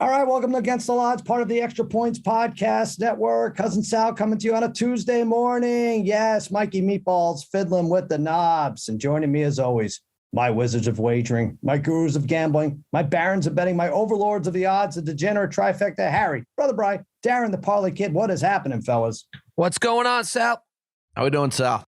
All right, welcome to Against the Odds, part of the Extra Points Podcast Network. Cousin Sal coming to you on a Tuesday morning. Yes, Mikey Meatballs fiddling with the knobs. And joining me as always, my wizards of wagering, my gurus of gambling, my barons of betting, my overlords of the odds, the Degenerate Trifecta, Harry, Brother Bry, Darren, the Parlay Kid. What is happening, fellas? What's going on, Sal? How we doing, Sal?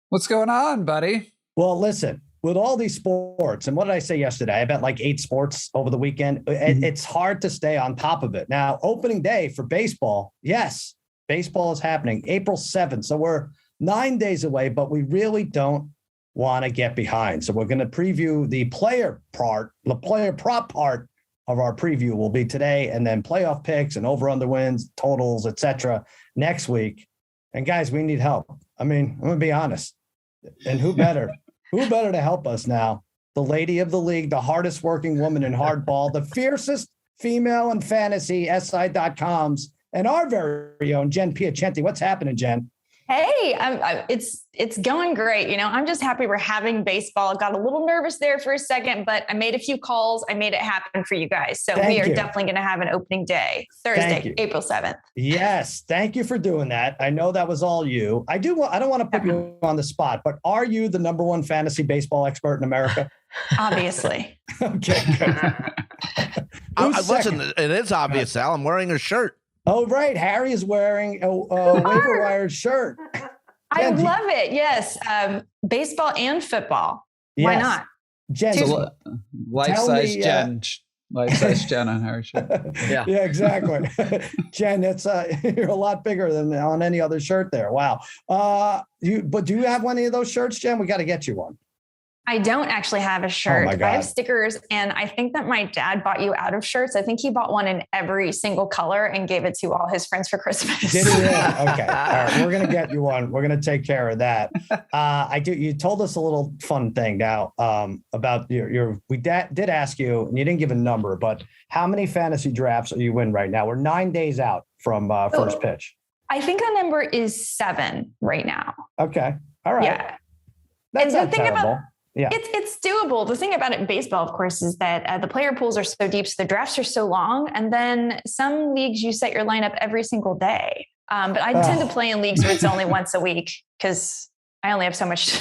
What's going on, buddy? Well, listen. With all these sports, and what did I say yesterday? I bet like 8 sports over the weekend. It's hard to stay on top of it. Now, opening day for baseball. Yes, baseball is happening April 7th. So we're 9 days away, but we really don't want to get behind. So we're going to preview the player prop part of our preview will be today, and then playoff picks and over-under wins, totals, etc. next week. And guys, we need help. I mean, I'm going to be honest. And who better? Who better to help us now? The lady of the league, the hardest working woman in hardball, the fiercest female in fantasy, SI.coms, and our very own Jen Piacenti. What's happening, Jen? Hey, it's going great. You know, I'm just happy we're having baseball. Got a little nervous there for a second, but I made a few calls. I made it happen for you guys. So we are definitely going to have an opening day Thursday, April 7th. Yes. Thank you for doing that. I know that was all you. I don't want to put you on the spot, but are you the number one fantasy baseball expert in America? Obviously. Okay, good. Listen, it is obvious, Sal. I'm wearing a shirt. Oh, right. Harry is wearing a waiver wire shirt. I love it. Yes. Baseball and football. Yes. Why not? Jen, so life-size Jen on Harry's shirt. Yeah, exactly. Jen, it's you're a lot bigger than on any other shirt there. Wow. But do you have one of those shirts, Jen? We got to get you one. I don't actually have a shirt. Oh my God. I have stickers, and I think that my dad bought you out of shirts. I think he bought one in every single color and gave it to all his friends for Christmas. Did he? Yeah. Okay. All right. We're going to get you one. We're going to take care of that. You told us a little fun thing now about we did ask you, and you didn't give a number, but how many fantasy drafts are you in right now? We're 9 days out from first pitch. I think the number is 7 right now. Okay. All right. Yeah. That's not terrible. Yeah. It's doable. The thing about it in baseball, of course, is that the player pools are so deep, so the drafts are so long. And then some leagues, you set your lineup every single day. But I tend to play in leagues where it's only once a week because I only have so much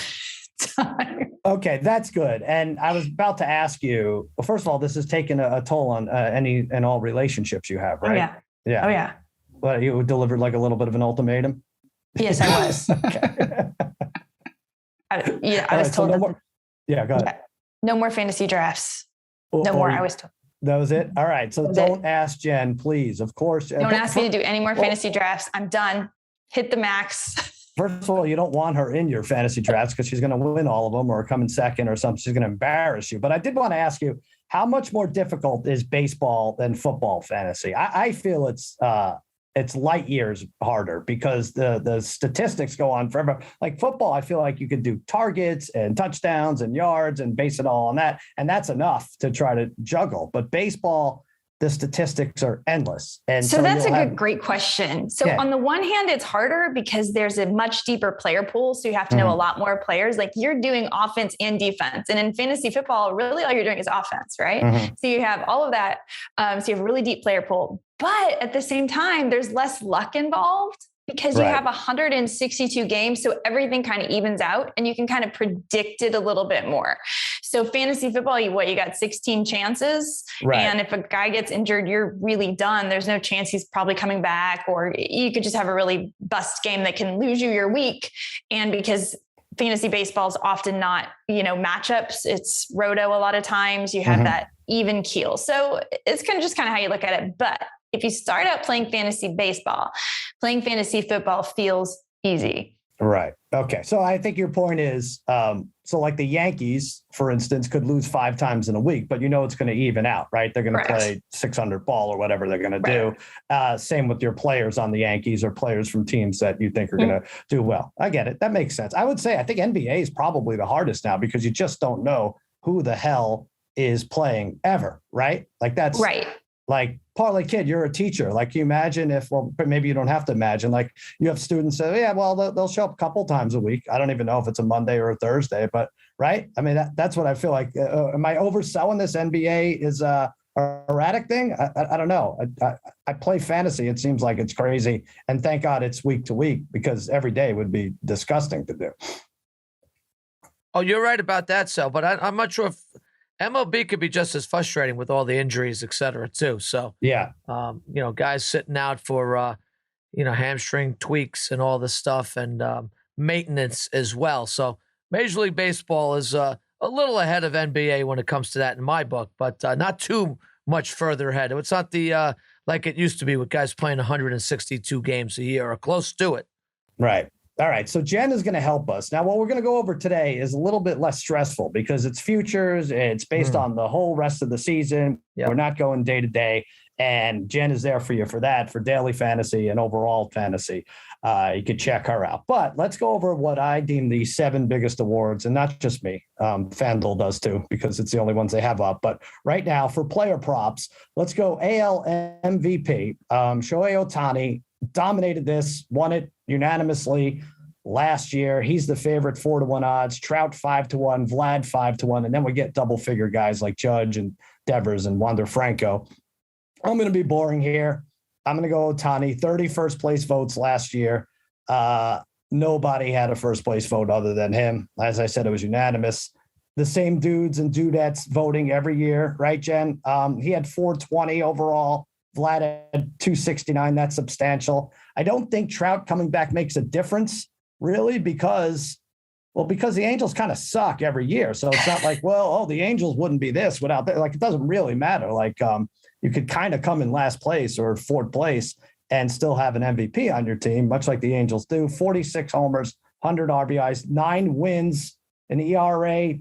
time. Okay, that's good. And I was about to ask you, well, first of all, this has taken a toll on any and all relationships you have, right? Oh, yeah. Yeah. Oh, yeah. But you delivered like a little bit of an ultimatum? Yes, I was. Okay. I was told that. Yeah, go ahead. Yeah, no more fantasy drafts. No more, I was told. That was it? All right. So don't ask Jen, please. Of course. Don't ask me to do any more fantasy drafts. I'm done. Hit the max. First of all, you don't want her in your fantasy drafts because she's going to win all of them or come in second or something. She's going to embarrass you. But I did want to ask you, how much more difficult is baseball than football fantasy? I feel it's light years harder because the statistics go on forever. Like football, I feel like you could do targets and touchdowns and yards and base it all on that. And that's enough to try to juggle. But baseball, the statistics are endless. And so that's great question. So on the one hand, it's harder because there's a much deeper player pool. So you have to know a lot more players. Like you're doing offense and defense. And in fantasy football, really all you're doing is offense, right? So you have all of that. So you have a really deep player pool. But at the same time, there's less luck involved because you have 162 games. So everything kind of evens out and you can kind of predict it a little bit more. So fantasy football, you got 16 chances. Right. And if a guy gets injured, you're really done. There's no chance he's probably coming back, or you could just have a really bust game that can lose you your week. And because fantasy baseball is often not, matchups, it's roto a lot of times, you have that even keel. So it's kind of how you look at it. But if you start out playing fantasy baseball, playing fantasy football feels easy. Right. Okay. So I think your point is, so like the Yankees, for instance, could lose 5 times in a week, but it's going to even out, right? They're going to play 600 ball or whatever they're going to do. Same with your players on the Yankees or players from teams that you think are going to do well. I get it. That makes sense. I would say, I think NBA is probably the hardest now because you just don't know who the hell is playing ever, right? Like that's right. Like Parlay Kid, you're a teacher. Like, can you imagine but maybe you don't have to imagine, like you have students say, they'll show up a couple times a week. I don't even know if it's a Monday or a Thursday, but right. I mean, that's what I feel like. Am I overselling this? NBA is, are erratic thing. I don't know. I play fantasy. It seems like it's crazy. And thank God it's week to week, because every day would be disgusting to do. Oh, you're right about that, Sal. But I'm not sure if MLB could be just as frustrating with all the injuries, et cetera, too. So, yeah, guys sitting out for, hamstring tweaks and all this stuff, and maintenance as well. So Major League Baseball is a little ahead of NBA when it comes to that in my book, but not too much further ahead. It's not the like it used to be with guys playing 162 games a year or close to it. Right. All right. So Jen is going to help us. Now, what we're going to go over today is a little bit less stressful because it's futures. It's based on the whole rest of the season. Yep. We're not going day to day. And Jen is there for you for that, for daily fantasy and overall fantasy. You can check her out. But let's go over what I deem the 7 biggest awards, and not just me. FanDuel does too, because it's the only ones they have up. But right now, for player props, let's go AL MVP. Shohei Ohtani dominated this, won it unanimously last year. He's the favorite, 4-1 odds. Trout 5-1, Vlad 5-1, and then we get double figure guys like Judge and Devers and Wander Franco. I'm going to be boring here. I'm going to go Ohtani. 30 first place votes last year. Nobody had a first place vote other than him. As I said, it was unanimous. The same dudes and dudettes voting every year, right, Jen? He had 420 overall. Vlad had 269. That's substantial. I don't think Trout coming back makes a difference, really, because the Angels kind of suck every year. So it's not like, the Angels wouldn't be this without that. Like, it doesn't really matter. Like, you could kind of come in last place or fourth place and still have an MVP on your team, much like the Angels do. 46 homers, 100 RBIs, 9 wins, an ERA,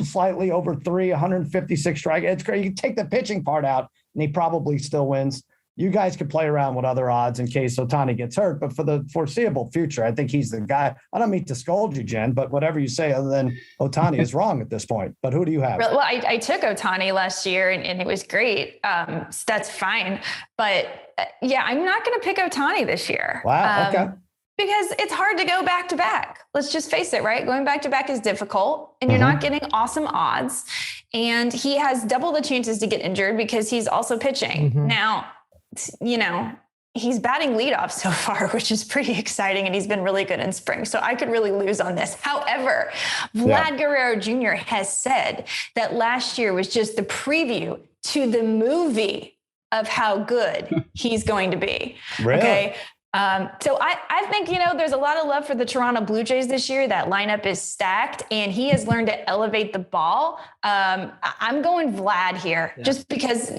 slightly over 3, 156 strikeouts. It's great. You can take the pitching part out, and he probably still wins. You guys could play around with other odds in case Ohtani gets hurt, but for the foreseeable future, I think he's the guy. I don't mean to scold you, Jen, but whatever you say other than Ohtani is wrong at this point. But who do you have? Well, I took Ohtani last year, and it was great. So that's fine. But I'm not going to pick Ohtani this year. Wow. Okay. Because it's hard to go back to back. Let's just face it, right? Going back to back is difficult, and you're not getting awesome odds. And he has double the chances to get injured because he's also pitching. Now, he's batting leadoff so far, which is pretty exciting. And he's been really good in spring. So I could really lose on this. However, Vlad Guerrero Jr. has said that last year was just the preview to the movie of how good he's going to be. Really? Okay. So I think, there's a lot of love for the Toronto Blue Jays this year. That lineup is stacked, and he has learned to elevate the ball. I'm going Vlad here just because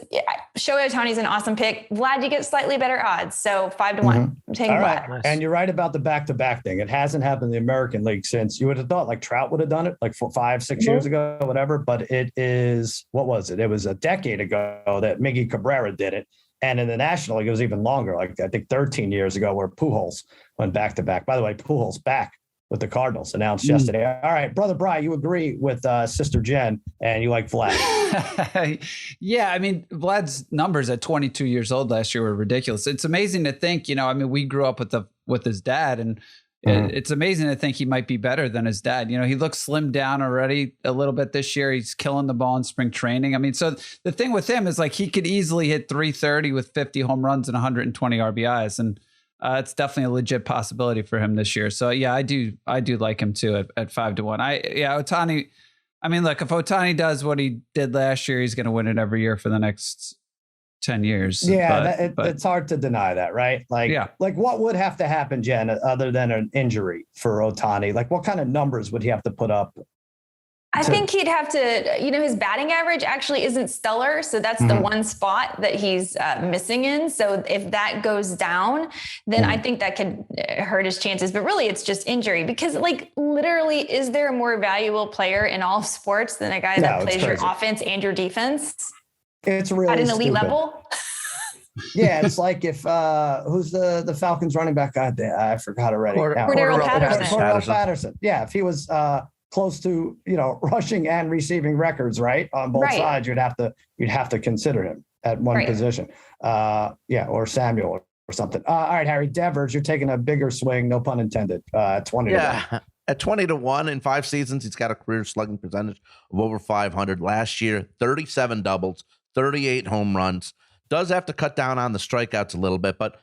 Shohei Ohtani is an awesome pick. Vlad, you get slightly better odds. So 5-1. I'm taking Vlad. Nice. And you're right about the back-to-back thing. It hasn't happened in the American League since. You would have thought like Trout would have done it like 5-6 years ago, whatever. But it is, what was it? It was a decade ago that Miggy Cabrera did it. And in the National League, it was even longer, like I think 13 years ago, where Pujols went back-to-back. By the way, Pujols back with the Cardinals, announced yesterday. All right, Brother Bry, you agree with Sister Jen, and you like Vlad. Yeah, I mean, Vlad's numbers at 22 years old last year were ridiculous. It's amazing to think, we grew up with his dad, and it's amazing to think he might be better than his dad. He looks slimmed down already a little bit this year. He's killing the ball in spring training. I mean, so the thing with him is like he could easily hit 330 with 50 home runs and 120 RBIs. And it's definitely a legit possibility for him this year. So yeah, I do like him too at 5-1. Ohtani. I mean, look, if Ohtani does what he did last year, he's going to win it every year for the next 10 years. Yeah, it's hard to deny that, right? Like what would have to happen, Jen, other than an injury for Ohtani? Like what kind of numbers would he have to put up? I think he'd have to, his batting average actually isn't stellar. So that's the one spot that he's missing in. So if that goes down, then I think that could hurt his chances. But really, it's just injury because, like, literally, is there a more valuable player in all sports than a guy that plays your offense and your defense? It's really at an elite level. Yeah, it's like if who's the Falcons running back? God damn, I forgot already. Cordero Patterson. Yeah, if he was close to rushing and receiving records, right, on both sides, you'd have to consider him at one position. Or Samuel or something. All right, Harry Devers, you're taking a bigger swing, no pun intended. 20 to 1. At 20-1 in 5 seasons, he's got a career slugging percentage of over 500. Last year, 37 doubles, 38 home runs. Does have to cut down on the strikeouts a little bit, but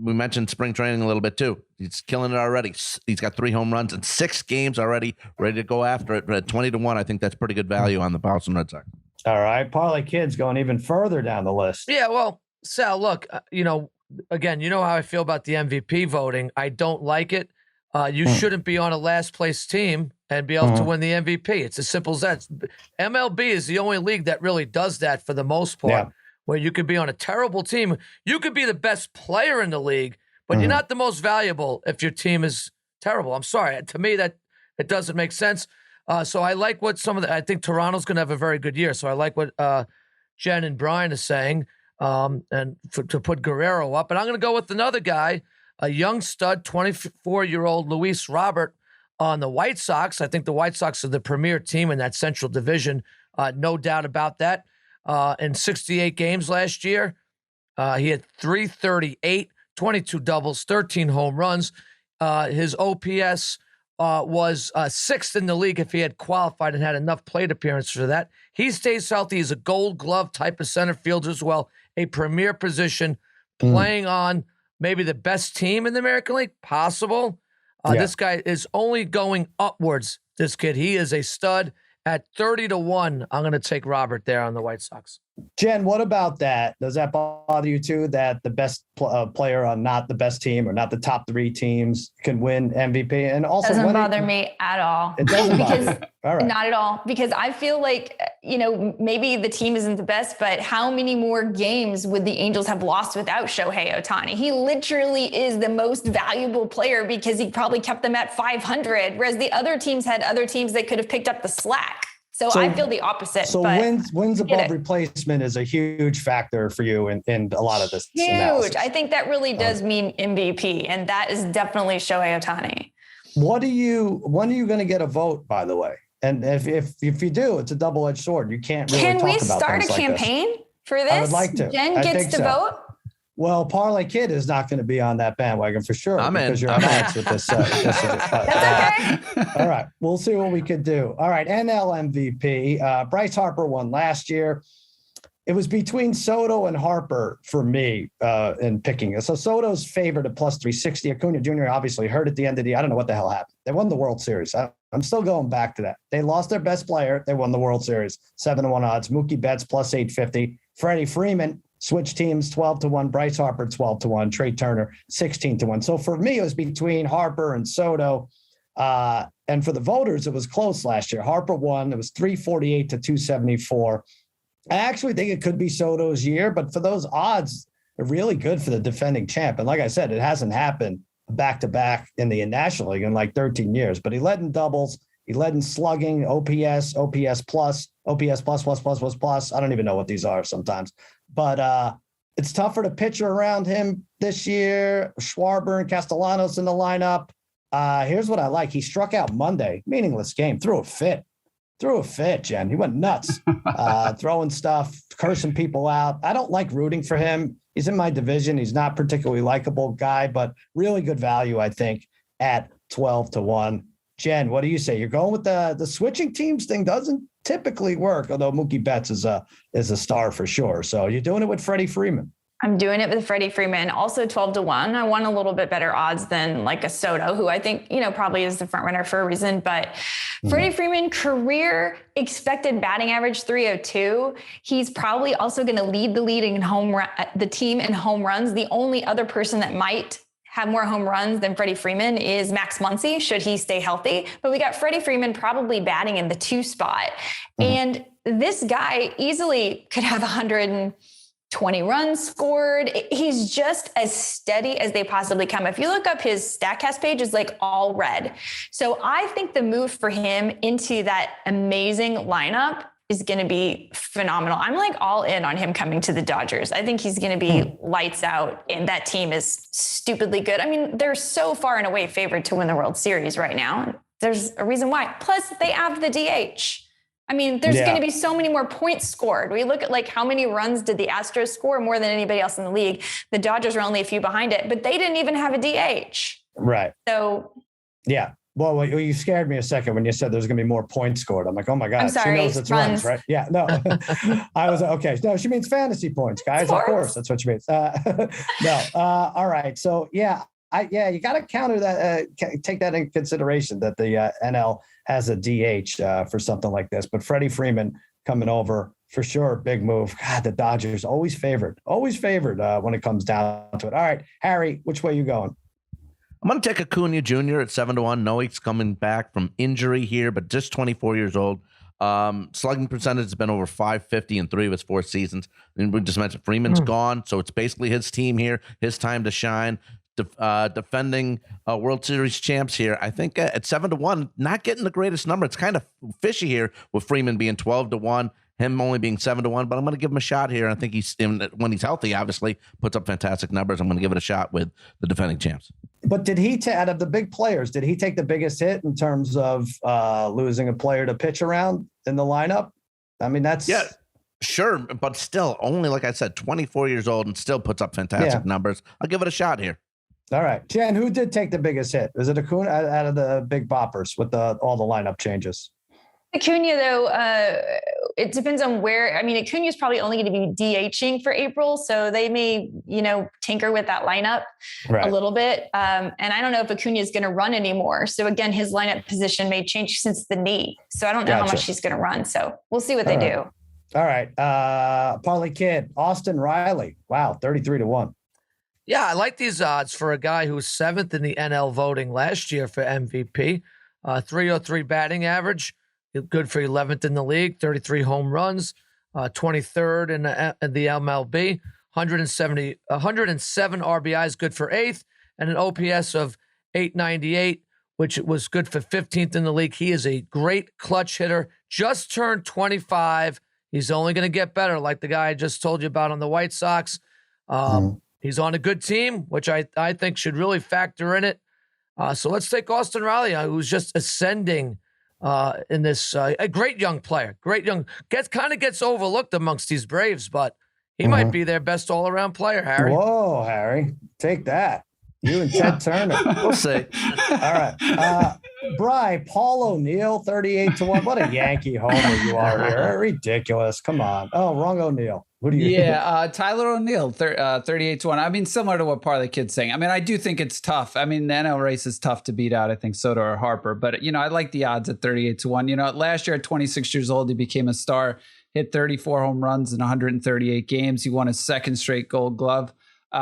we mentioned spring training a little bit too. He's killing it already. He's got 3 home runs in 6 games already, ready to go after it. At 20-1, I think that's pretty good value on the Boston Red Sox. All right. Parlay Kid's going even further down the list. Yeah, well, Sal, look, again, you know how I feel about the MVP voting. I don't like it. You shouldn't be on a last place team and be able to win the MVP. It's as simple as that. MLB is the only league that really does that for the most part, where you could be on a terrible team. You could be the best player in the league, but you're not the most valuable if your team is terrible. I'm sorry. To me, that it doesn't make sense. So I like what I think Toronto's going to have a very good year. So I like what Jen and Brian are saying, and to put Guerrero up. And I'm going to go with another guy, a young stud, 24-year-old Luis Robert on the White Sox. I think the White Sox are the premier team in that Central Division. No doubt about that. In 68 games last year, he had 338, 22 doubles, 13 home runs. His OPS was 6th in the league if he had qualified and had enough plate appearances for that. He stays healthy. He's a Gold Glove type of center fielder as well, a premier position, playing on maybe the best team in the American League, possible. This guy is only going upwards, this kid. He is a stud. At 30-1, I'm going to take Robert there on the White Sox. Jen, what about that? Does that bother you too, that the best player on not the best team or not the top 3 teams can win MVP? And also, doesn't bother me at all. It doesn't bother. All right. Not at all, because I feel like, maybe the team isn't the best, but how many more games would the Angels have lost without Shohei Ohtani? He literally is the most valuable player because he probably kept them at 500, whereas the other teams had other teams that could have picked up the slack. So I feel the opposite. So wins above replacement is a huge factor for you in a lot of this. Huge. Analysis. I think that really does mean MVP, and that is definitely Shohei Ohtani. When are you going to get a vote, by the way? And if you do, it's a double-edged sword. You can't really talk about things like this. Can we start a campaign for this? I would like to. Jen gets to vote? Well, Parlay Kid is not going to be on that bandwagon for sure. Because you're on X with this. That's okay. All right. We'll see what we could do. All right. NL MVP. Bryce Harper won last year. It was between Soto and Harper for me in picking it. So Soto's favored at plus 360. Acuna Jr. obviously hurt at the end of I don't know what the hell happened. They won the World Series. I'm still going back to that. They lost their best player. They won the World Series. 7-1 odds. Mookie Betts plus 850. Freddie Freeman switch teams 12-1. Bryce Harper 12-1. Trey Turner 16-1. So for me, it was between Harper and Soto. And for the voters, it was close last year. Harper won. It was 348 to 274. I actually think it could be Soto's year, but for those odds, they're really good for the defending champ. And like I said, it hasn't happened back-to-back in the National League in like 13 years. But he led in doubles. He led in slugging, OPS plus. I don't even know what these are sometimes. But it's tougher to pitcher around him this year. Schwarber and Castellanos in the lineup. Here's what I like. He struck out Monday. Meaningless game. Threw a fit, Jen. He went nuts, throwing stuff, cursing people out. I don't like rooting for him. He's in my division. He's not particularly likable guy, but really good value, I think, at 12-1. Jen, what do you say? You're going with the switching teams thing doesn't typically work, although Mookie Betts is a star for sure. So you're doing it with Freddie Freeman. I'm doing it with Freddie Freeman, also 12-1. I want a little bit better odds than like a Soto, who I think, probably is the front runner for a reason. But Freddie Freeman, career expected batting average 302. He's probably also going to lead the team in home runs. The only other person that might have more home runs than Freddie Freeman is Max Muncy, should he stay healthy. But we got Freddie Freeman probably batting in the 2 spot. And this guy easily could have 120 runs scored. He's just as steady as they possibly come. If you look up his StatCast page, is like all red. So I think the move for him into that amazing lineup is going to be phenomenal. I'm like all in on him coming to the Dodgers. I think he's going to be lights out, and that team is stupidly good. I mean, they're so far and away favored to win the World Series right now. There's a reason why. Plus, they have the DH. I mean, there's going to be so many more points scored. We look at like how many runs did the Astros score, more than anybody else in the league. The Dodgers are only a few behind it, but they didn't even have a DH. Right. So yeah. Well, you scared me a second when you said there's going to be more points scored. I'm like, oh my God, I'm sorry, she knows it's runs, right? Yeah, no, I was okay. No, she means fantasy points, guys. Of course, that's what she means. No, all right. So yeah, you got to counter that. Take that into consideration that the NL has a DH for something like this. But Freddie Freeman coming over for sure, big move. God, the Dodgers always favored when it comes down to it. All right, Harry, which way you going? I'm going to take Acuna Jr. at 7-1. No, he's coming back from injury here, but just 24 years old. Slugging percentage has been over 550 in 3 of his 4 seasons. And we just mentioned Freeman's gone, so it's basically his team here, his time to shine. Defending World Series champs here. I think at 7-1, not getting the greatest number. It's kind of fishy here with Freeman being 12-1. Him only being 7-1, but I'm going to give him a shot here. I think when he's healthy, obviously puts up fantastic numbers. I'm going to give it a shot with the defending champs. But did he, out of the big players, did he take the biggest hit in terms of losing a player to pitch around in the lineup? I mean, that's sure, but still only, like I said, 24 years old and still puts up fantastic numbers. I'll give it a shot here. All right, Jen, who did take the biggest hit? Is it Acuna out of the big boppers with all the lineup changes? Acuna, though, it depends on where. I mean, Acuna is probably only going to be DHing for April, so they may, tinker with that lineup a little bit. And I don't know if Acuna is going to run anymore. So again, his lineup position may change since the knee. So I don't know how much he's going to run. So we'll see what they do. All right, Parlay Kid, Austin Riley. Wow, 33-1. Yeah, I like these odds for a guy who was 7th in the NL voting last year for MVP. 303 batting average. Good for 11th in the league, 33 home runs, 23rd in the MLB, 107 RBIs, good for 8th, and an OPS of 898, which was good for 15th in the league. He is a great clutch hitter, just turned 25. He's only going to get better, like the guy I just told you about on the White Sox. He's on a good team, which I think should really factor in it. So let's take Austin Riley, who's just ascending in this, a great young player, gets overlooked amongst these Braves, but he might be their best all-around player, Harry. Whoa, Harry, take that. You and Ted Turner. We'll see. All right. Paul O'Neill, 38-1. What a Yankee homer you are here. Ridiculous. Come on. Oh, wrong O'Neill. Who do you Tyler O'Neill, 38-1. I mean, similar to what Parlay Kid's saying. I mean, I do think it's tough. I mean, the NL race is tough to beat out. I think Soto or Harper. But, I like the odds at 38-1. Last year at 26 years old, he became a star, hit 34 home runs in 138 games. He won his 2nd straight Gold Glove.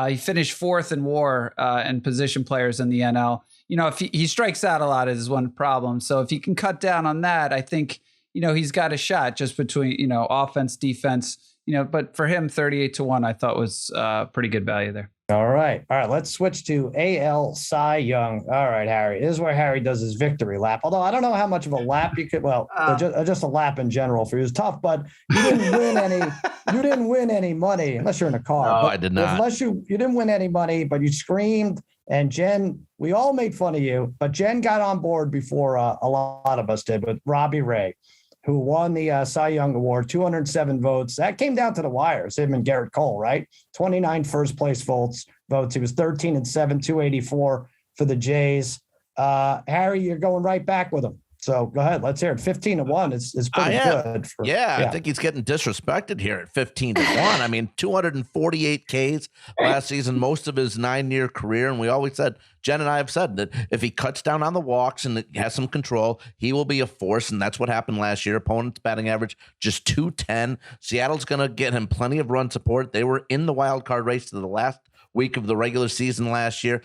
He finished 4th in WAR and position players in the NL. If he strikes out a lot is one problem. So if he can cut down on that, I think, he's got a shot just between, offense, defense, but for him, 38-1, I thought was pretty good value there. All right. Let's switch to AL Cy Young. All right, Harry. This is where Harry does his victory lap. Although I don't know how much of a lap you could. Well, just a lap in general for you is tough. But you didn't win any. You didn't win any money unless you're in a car. No, I did not. Unless you didn't win any money, but you screamed. And Jen, we all made fun of you, but Jen got on board before a lot of us did with Robbie Ray, who won the Cy Young Award, 207 votes. That came down to the wires, him and Garrett Cole, right? 29 first place votes. He was 13-7, 284 for the Jays. Harry, you're going right back with him. So go ahead. Let's hear it. 15-1 is pretty good. I think he's getting disrespected here at 15-1. I mean, 248 Ks last season, most of his 9-year career. And we always said, Jen and I have said that if he cuts down on the walks and has some control, he will be a force. And that's what happened last year. Opponent's batting average, just 210. Seattle's going to get him plenty of run support. They were in the wild card race to the last week of the regular season last year,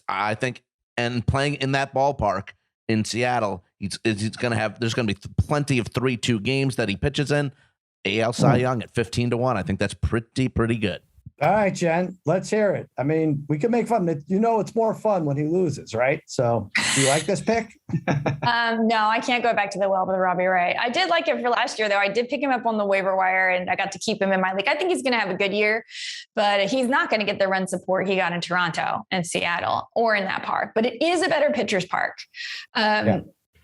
I think, and playing in that ballpark in Seattle, he's going to have, there's going to be plenty of 3-2 games that he pitches in. AL Cy Young at 15-1. I think that's pretty good. All right, Jen, let's hear it. I mean, we can make fun. It's more fun when he loses, right? So do you like this pick? No, I can't go back to the well with Robbie Ray. I did like it for last year, though. I did pick him up on the waiver wire, and I got to keep him in my league. I think he's going to have a good year, but he's not going to get the run support he got in Toronto and Seattle or in that park. But it is a better pitcher's park.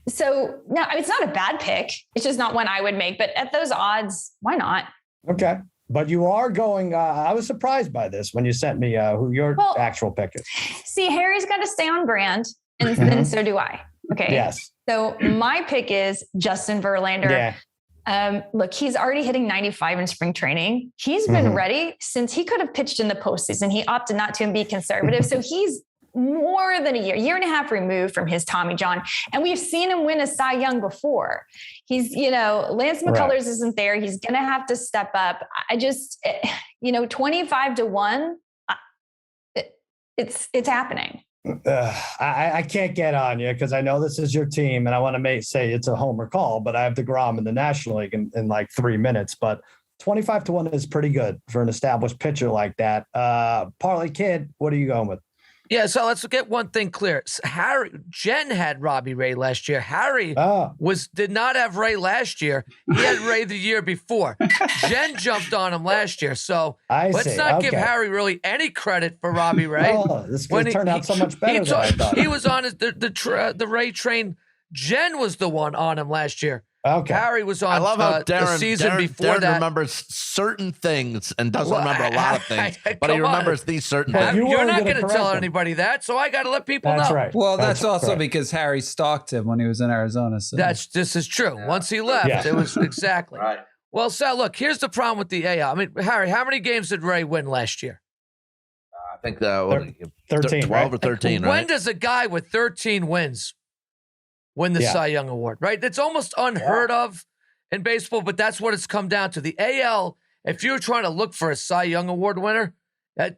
So, no, it's not a bad pick. It's just not one I would make. But at those odds, why not? Okay. But you are going, I was surprised by this when you sent me who your actual pick is. See, Harry's got to stay on brand, and then so do I. Okay. Yes. So my pick is Justin Verlander. Yeah. Look, he's already hitting 95 in spring training. He's been ready since he could have pitched in the postseason. He opted not to and be conservative. So he's more than a year and a half removed from his Tommy John. And we've seen him win a Cy Young before. He's, Lance McCullers isn't there. He's going to have to step up. I just, 25-1, it's happening. I can't get on you because I know this is your team and I want to say it's a homer call, but I have DeGrom in the National League in like 3 minutes, but 25-1 is pretty good for an established pitcher like that. Parlay Kid, what are you going with? Yeah, so let's get one thing clear. Jen had Robbie Ray last year. Harry did not have Ray last year. He had Ray the year before. Jen jumped on him last year. So let's not give Harry really any credit for Robbie Ray. Oh, this could turn out so much better than I thought. He was on the Ray train. Jen was the one on him last year. Okay. Harry was on I love how the season before Darren that. remembers certain things and doesn't remember a lot of things, but he remembers these certain things. You're not going to tell anybody that, so I got to let people know. That's right. Well, that's also because Harry stalked him when he was in Arizona. So. This is true. Yeah. Once he left, it was exactly. Right. Well, Sal, look, here's the problem with the AL. I mean, Harry, how many games did Ray win last year? I think 13, 12 or 13, right? When does a guy with 13 wins win the Cy Young Award, right? That's almost unheard of in baseball, but that's what it's come down to. The AL, if you're trying to look for a Cy Young Award winner,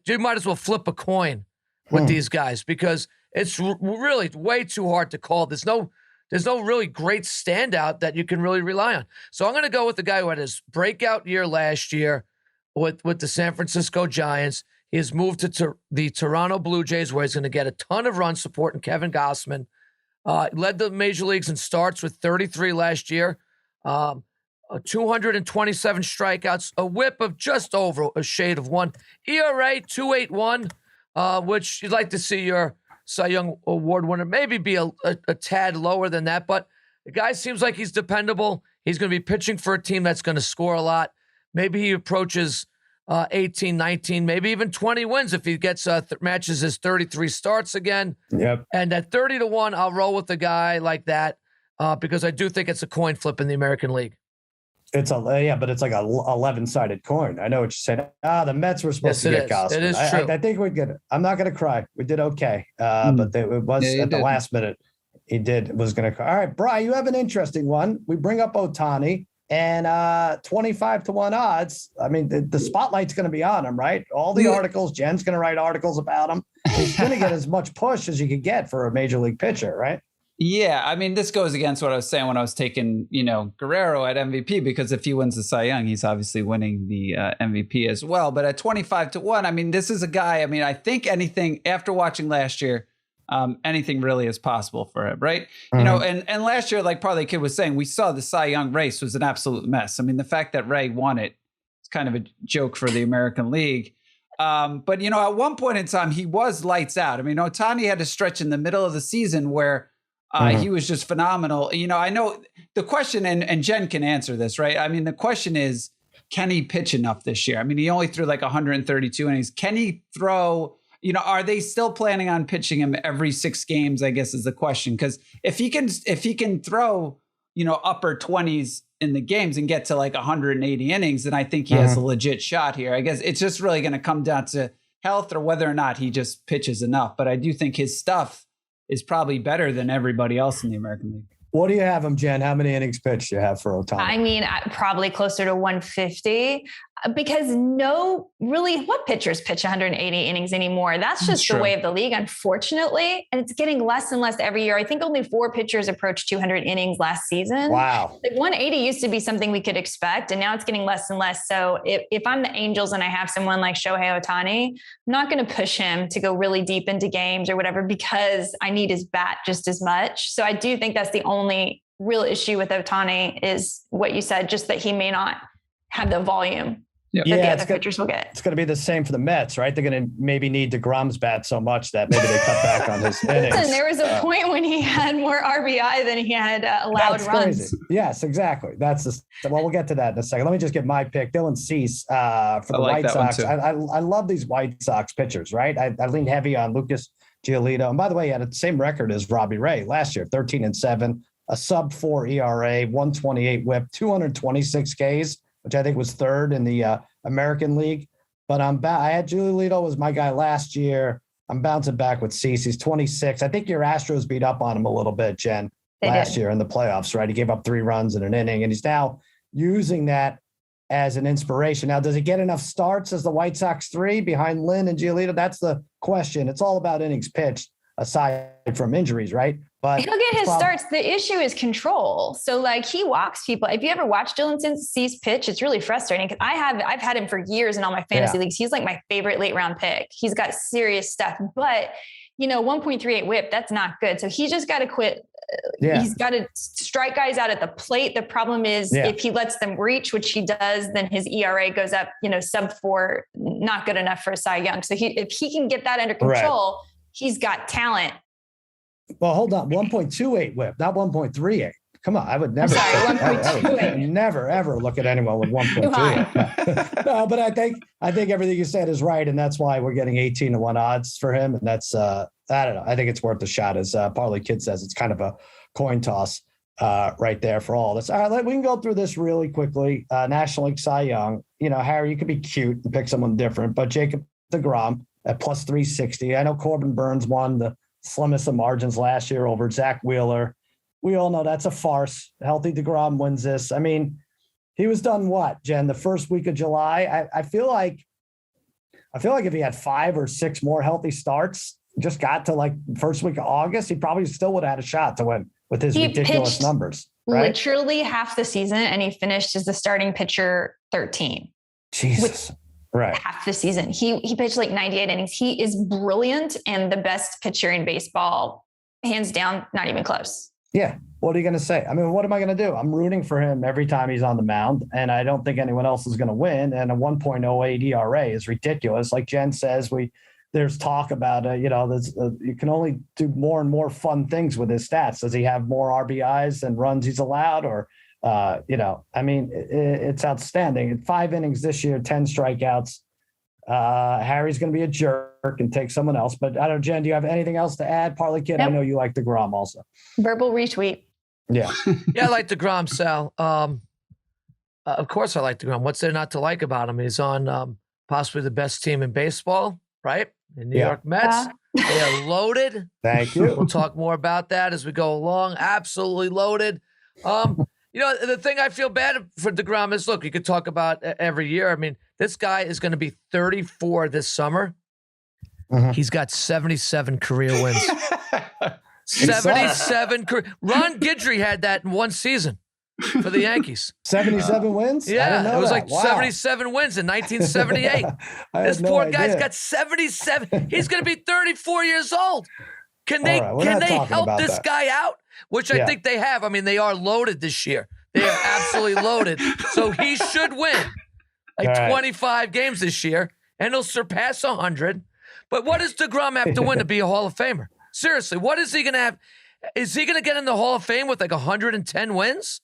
you might as well flip a coin with these guys because it's really way too hard to call. There's no really great standout that you can really rely on. So I'm going to go with the guy who had his breakout year last year with the San Francisco Giants. He has moved to the Toronto Blue Jays where he's going to get a ton of run support, and Kevin Gausman led the major leagues in starts with 33 last year. 227 strikeouts, a whip of just over a shade of 1, ERA 2.81, which you'd like to see your Cy Young Award winner maybe be a tad lower than that, but the guy seems like he's dependable. He's going to be pitching for a team that's going to score a lot. Maybe he approaches 18, 19, maybe even 20 wins if he gets matches his 33 starts again. Yep. And at 30-1, I'll roll with a guy like that. Because I do think it's a coin flip in the American League. But it's like a 11-sided coin. I know what you said. The Mets were supposed to get Gausman. It is true. I think we did. I'm not going to cry. We did okay. But it was at the last minute. Was going to cry. All right, Bri, you have an interesting one. We bring up Ohtani and 25-1 odds. I mean, the spotlight's going to be on him, right? All the articles. Jen's going to write articles about him. He's going to get as much push as you could get for a major league pitcher, right? Yeah, I mean, this goes against what I was saying when I was taking, Guerrero at MVP, because if he wins the Cy Young, he's obviously winning the MVP as well. But at 25-1, I mean, this is a guy, I think anything after watching last year, anything really is possible for him, right? Mm-hmm. And last year, like Parlay Kid was saying, we saw the Cy Young race was an absolute mess. I mean, the fact that Ray won it, it's kind of a joke for the American League. But, at one point in time, he was lights out. I mean, Ohtani had a stretch in the middle of the season where he was just phenomenal. I know the question, and Jen can answer this, right? I mean, the question is, can he pitch enough this year? I mean, he only threw like 132 innings. Can he throw, are they still planning on pitching him every 6 games, I guess is the question. Because if he can throw, upper 20s in the games and get to like 180 innings, then I think he has a legit shot here. I guess it's just really going to come down to health or whether or not he just pitches enough. But I do think his stuff is probably better than everybody else in the American League. What do you have him, Jen? How many innings pitched do you have for Ohtani? I mean, probably closer to 150 because what pitchers pitch 180 innings anymore? That's just the way of the league, unfortunately. And it's getting less and less every year. I think only 4 pitchers approached 200 innings last season. Wow. Like 180 used to be something we could expect, and now it's getting less and less. So if I'm the Angels and I have someone like Shohei Ohtani, I'm not going to push him to go really deep into games or whatever because I need his bat just as much. So I do think that's the only real issue with Ohtani is what you said, just that he may not have the volume that the other pitchers will get. It's going to be the same for the Mets, right? They're going to maybe need DeGrom's bat so much that maybe they cut back on his innings. Listen, there was a point when he had more RBI than he had allowed runs. Crazy. Yes, exactly. We'll get to that in a second. Let me just get my pick. Dylan Cease for the White Sox. I love these White Sox pitchers, right? I lean heavy on Lucas Giolito. And by the way, he had the same record as Robbie Ray last year, 13-7, a sub-4 ERA, 128 WHIP, 226 Ks, which I think was third in the American League. But I had Giolito was my guy last year. I'm bouncing back with Cease. He's 26. I think your Astros beat up on him a little bit, Jen, last year in the playoffs, right? He gave up 3 runs in an inning, and he's now using that as an inspiration. Now, does he get enough starts as the White Sox 3 behind Lynn and Giolito? That's the question. It's all about innings pitched aside from injuries, right? But he'll get his starts. The issue is control. So like he walks people. If you ever watch Dylan Cease pitch, it's really frustrating because I've had him for years in all my fantasy leagues. He's like my favorite late round pick. He's got serious stuff, but 1.38 WHIP, that's not good. So he just got to quit. He's got to strike guys out at the plate. The problem is if he lets them reach, which he does, then his ERA goes up, sub-4, not good enough for a Cy Young. So if he can get that under control, he's got talent. Well, hold on. 1.28 WHIP, not 1.38. Come on. I would never, 1.28. Never, ever look at anyone with 1.38. No, but I think everything you said is right. And that's why we're getting 18-1 odds for him. And that's, I don't know. I think it's worth a shot. As Parlay Kid says, it's kind of a coin toss right there for all this. All right, we can go through this really quickly. National League Cy Young, Harry, you could be cute and pick someone different, but Jacob deGrom at plus 360. I know Corbin Burns won the slimmest of margins last year over Zach Wheeler. We all know that's a farce. Healthy deGrom wins this. I mean, he was done what, Jen? The first week of July. I feel like if he had 5 or 6 more healthy starts, just got to like first week of August, he probably still would have had a shot to win with his ridiculous numbers. Right? Literally half the season, and he finished as the starting pitcher 13. Jesus. Right. Half the season. He pitched like 98 innings. He is brilliant and the best pitcher in baseball, hands down, not even close. Yeah. What are you going to say? I mean, what am I going to do? I'm rooting for him every time he's on the mound, and I don't think anyone else is going to win. And a 1.08 ERA is ridiculous. Like Jen says, there's talk about, you can only do more and more fun things with his stats. Does he have more RBIs than runs he's allowed? Or, it's outstanding. In 5 innings this year, 10 strikeouts. Harry's going to be a jerk and take someone else. But I don't know, Jen, do you have anything else to add? Parlay Kid, nope. I know you like deGrom also. Verbal retweet. Yeah. Yeah, I like deGrom, Sal. Of course I like deGrom. What's there not to like about him? He's on possibly the best team in baseball, right? The New York Mets. They are loaded. Thank you. We'll talk more about that as we go along. Absolutely loaded. The thing I feel bad for deGrom is, look, you could talk about every year. I mean, this guy is going to be 34 this summer. Mm-hmm. He's got 77 career wins. 77 career. Ron Guidry had that in one season for the Yankees. 77 wins? Yeah, it was like 77 wins in 1978. This poor guy's got 77. He's going to be 34 years old. Can they help this guy out? Which I think they have. I mean, they are loaded this year. They are absolutely loaded. So he should win 25 games this year, and he'll surpass 100. But what does deGrom have to win to be a Hall of Famer? Seriously, what is he going to have? Is he going to get in the Hall of Fame with like 110 wins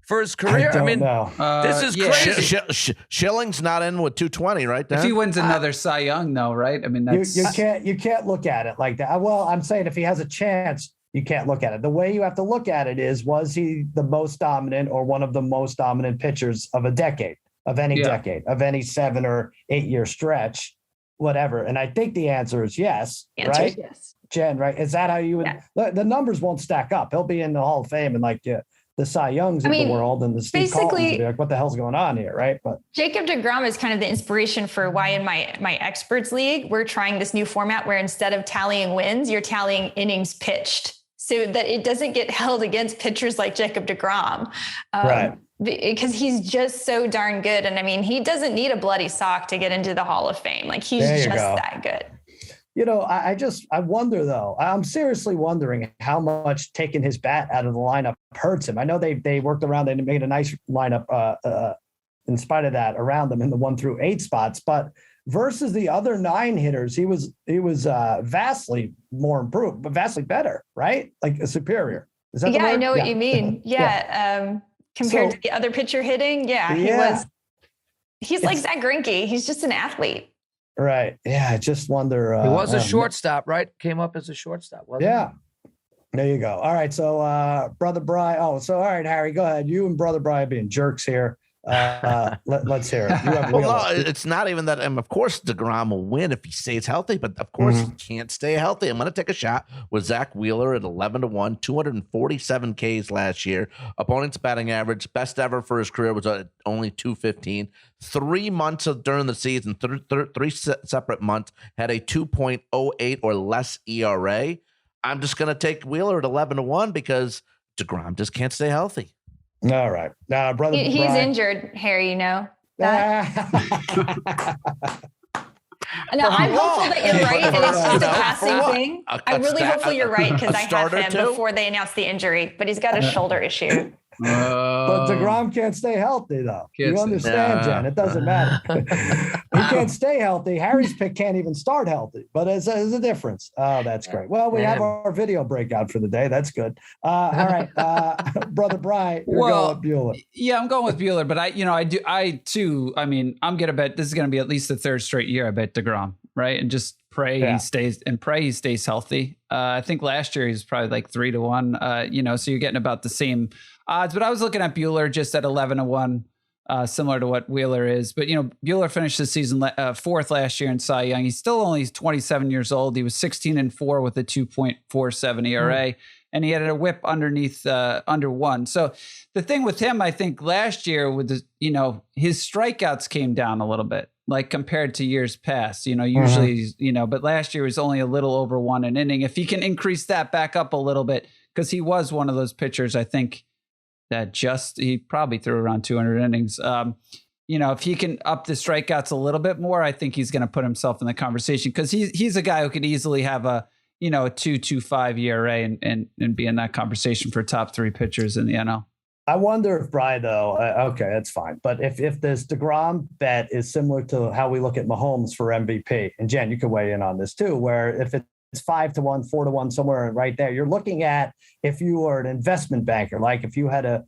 for his career? I mean, this is crazy. Schilling's not in with 220, right? Dan? If he wins another Cy Young, though, right? I mean, that's you can't look at it like that. Well, I'm saying if he has a chance, you can't look at it. The way you have to look at it is, was he the most dominant or one of the most dominant pitchers of a decade, of any decade, of any 7 or 8 year stretch, whatever? And I think the answer is yes, right? Yes. Jen, right? Is that how you would? Yeah. The numbers won't stack up. He'll be in the Hall of Fame and like the Cy Youngs of the world and the Steve Coltons will be like, what the hell's going on here, right? But Jacob deGrom is kind of the inspiration for why in my experts league, we're trying this new format where instead of tallying wins, you're tallying innings pitched, so that it doesn't get held against pitchers like Jacob deGrom. Right. Because he's just so darn good. And I mean, he doesn't need a bloody sock to get into the Hall of Fame. Like he's just that good. I wonder though, I'm seriously wondering how much taking his bat out of the lineup hurts him. I know they worked around, they made a nice lineup in spite of that around them in the 1 through 8 spots, but versus the other 9 hitters, he was vastly more improved, but vastly better, right? Like a superior. Is that the word? I know what you mean. Yeah. Compared to the other pitcher hitting. Yeah. He's like Zach Greinke. He's just an athlete. Right. Yeah. I just wonder. He was a shortstop, right? Came up as a shortstop, wasn't he? There you go. All right. So, Brother Bry. All right, Harry, go ahead. You and Brother Bry being jerks here. Let's hear it. You have no, it's not even that. Of course, DeGrom will win if he stays healthy, but of course he can't stay healthy. I'm going to take a shot with Zach Wheeler at 11-1, 247 Ks last year. Opponent's batting average, best ever for his career, was only 215. 3 months during the season, three separate months, had a 2.08 or less ERA. I'm just going to take Wheeler at 11-1 because DeGrom just can't stay healthy. All right. Brother he's Brian. Injured, Harry, you know that? No, I'm hopeful that you're right and it's just a passing thing. I'm really hopeful you're right because I have him before they announced the injury, but he's got a shoulder issue. But DeGrom can't stay healthy, though. You understand, Jen? It doesn't matter. He can't stay healthy. Harry's pick can't even start healthy, but there's a difference. Oh, that's great. Well, we have our video breakout for the day. That's good. All right, Brother Brian, you're going with Bueller. Yeah, I'm going with Bueller, but I mean, I'm gonna bet this is gonna be at least the third straight year. I bet DeGrom, right, and just pray he stays healthy. I think last year he was probably like 3-1. So you're getting about the same odds, but I was looking at Bueller just at 11-1, similar to what Wheeler is. But, Bueller finished the season fourth last year in Cy Young. He's still only 27 years old. He was 16-4 with a 2.47 ERA, and he had a whip underneath under 1. So the thing with him, I think last year with his strikeouts came down a little bit, like compared to years past, usually, but last year was only a little over 1 an inning. If he can increase that back up a little bit, because he was one of those pitchers, I think, that he probably threw around 200 innings. If he can up the strikeouts a little bit more, I think he's going to put himself in the conversation because he's a guy who could easily have a 2.25 ERA and be in that conversation for top 3 pitchers in the NL. I wonder if Bry, though, okay, that's fine. But if this DeGrom bet is similar to how we look at Mahomes for MVP, and Jen, you can weigh in on this too, where if it's 5-1, 4-1, somewhere right there, you're looking at if you are an investment banker, like if you had to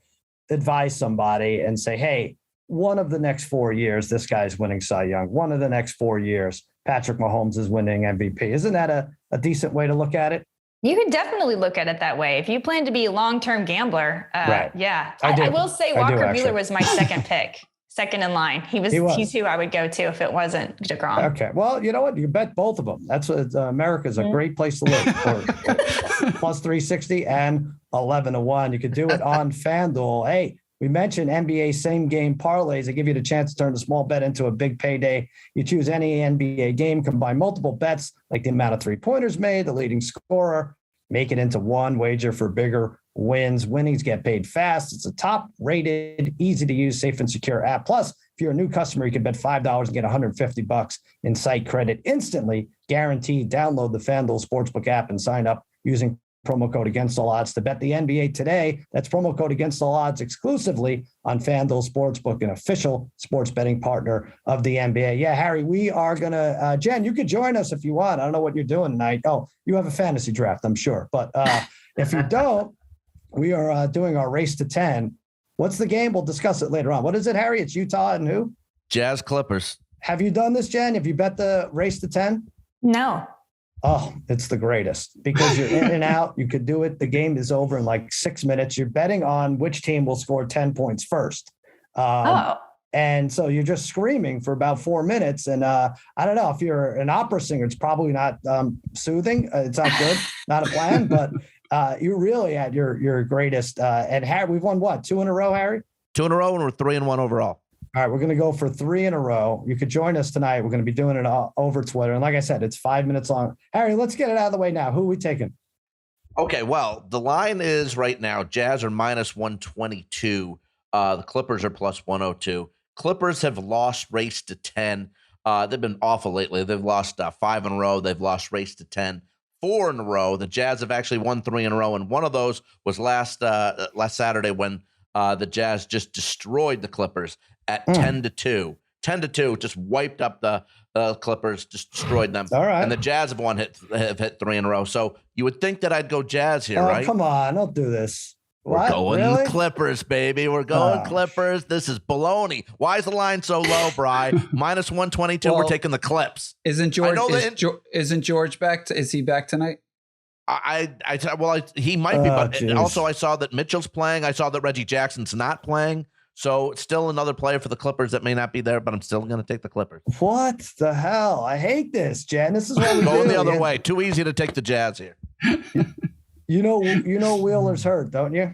advise somebody and say, hey, one of the next 4 years, this guy's winning Cy Young. One of the next 4 years, Patrick Mahomes is winning MVP. Isn't that a decent way to look at it? You could definitely look at it that way. If you plan to be a long-term gambler, right. Yeah. I will say Walker Buehler was my second pick, second in line. He's who I would go to if it wasn't DeGrom. Okay. Well, you know what? You bet both of them. That's what America's a great place to live. Plus 360 and 11-1. You could do it on FanDuel. Hey, we mentioned NBA same game parlays. They give you the chance to turn a small bet into a big payday. You choose any NBA game, combine multiple bets like the amount of 3-pointers made, the leading scorer, make it into one wager for bigger wins. Winnings get paid fast. It's a top-rated, easy-to-use, safe and secure app. Plus, if you're a new customer, you can bet $5 and get $150 in site credit instantly. Guaranteed. Download the FanDuel Sportsbook app and sign up using promo code Against All Odds to bet the NBA today. That's promo code Against All Odds exclusively on FanDuel Sportsbook, an official sports betting partner of the NBA. Yeah, Harry, we are going to, Jen, you could join us if you want. I don't know what you're doing tonight. Oh, you have a fantasy draft, I'm sure. But if you don't, we are doing our race to 10. What's the game? We'll discuss it later on. What is it, Harry? It's Utah and who? Jazz Clippers. Have you done this, Jen? Have you bet the race to 10? No. Oh, it's the greatest because you're in and out. You could do it. The game is over in like 6 minutes. You're betting on which team will score 10 points first. And so you're just screaming for about 4 minutes. And I don't know if you're an opera singer, it's probably not soothing. It's not good, not a plan, but you're really at your greatest. And Harry, we've won what? 2 in a row, Harry? 2 in a row, and we're 3-1 overall. All right, we're going to go for 3 in a row. You could join us tonight. We're going to be doing it over Twitter. And like I said, it's 5 minutes long. Harry, let's get it out of the way now. Who are we taking? Okay, well, the line is right now, Jazz are minus 122. The Clippers are plus 102. Clippers have lost race to 10. They've been awful lately. They've lost 5 in a row. They've lost race to 10. 4 in a row. The Jazz have actually won 3 in a row, and one of those was last Saturday when the Jazz just destroyed the Clippers at 10-2. 10-2, just wiped up the Clippers, just destroyed them. All right. And the Jazz have hit 3 in a row. So you would think that I'd go Jazz here, right? Come on, don't do this. We're going Really? Clippers, baby. We're going Clippers. This is baloney. Why is the line so low, Bri? Minus 122. We're taking the Clips. Isn't George back? Is he back tonight? He might be, but also I saw that Mitchell's playing. I saw that Reggie Jackson's not playing. So it's still another player for the Clippers that may not be there, but I'm still going to take the Clippers. What the hell? I hate this, Jen. This is what we Going do. the other way. Too easy to take the Jazz here. You know Wheeler's hurt, don't you?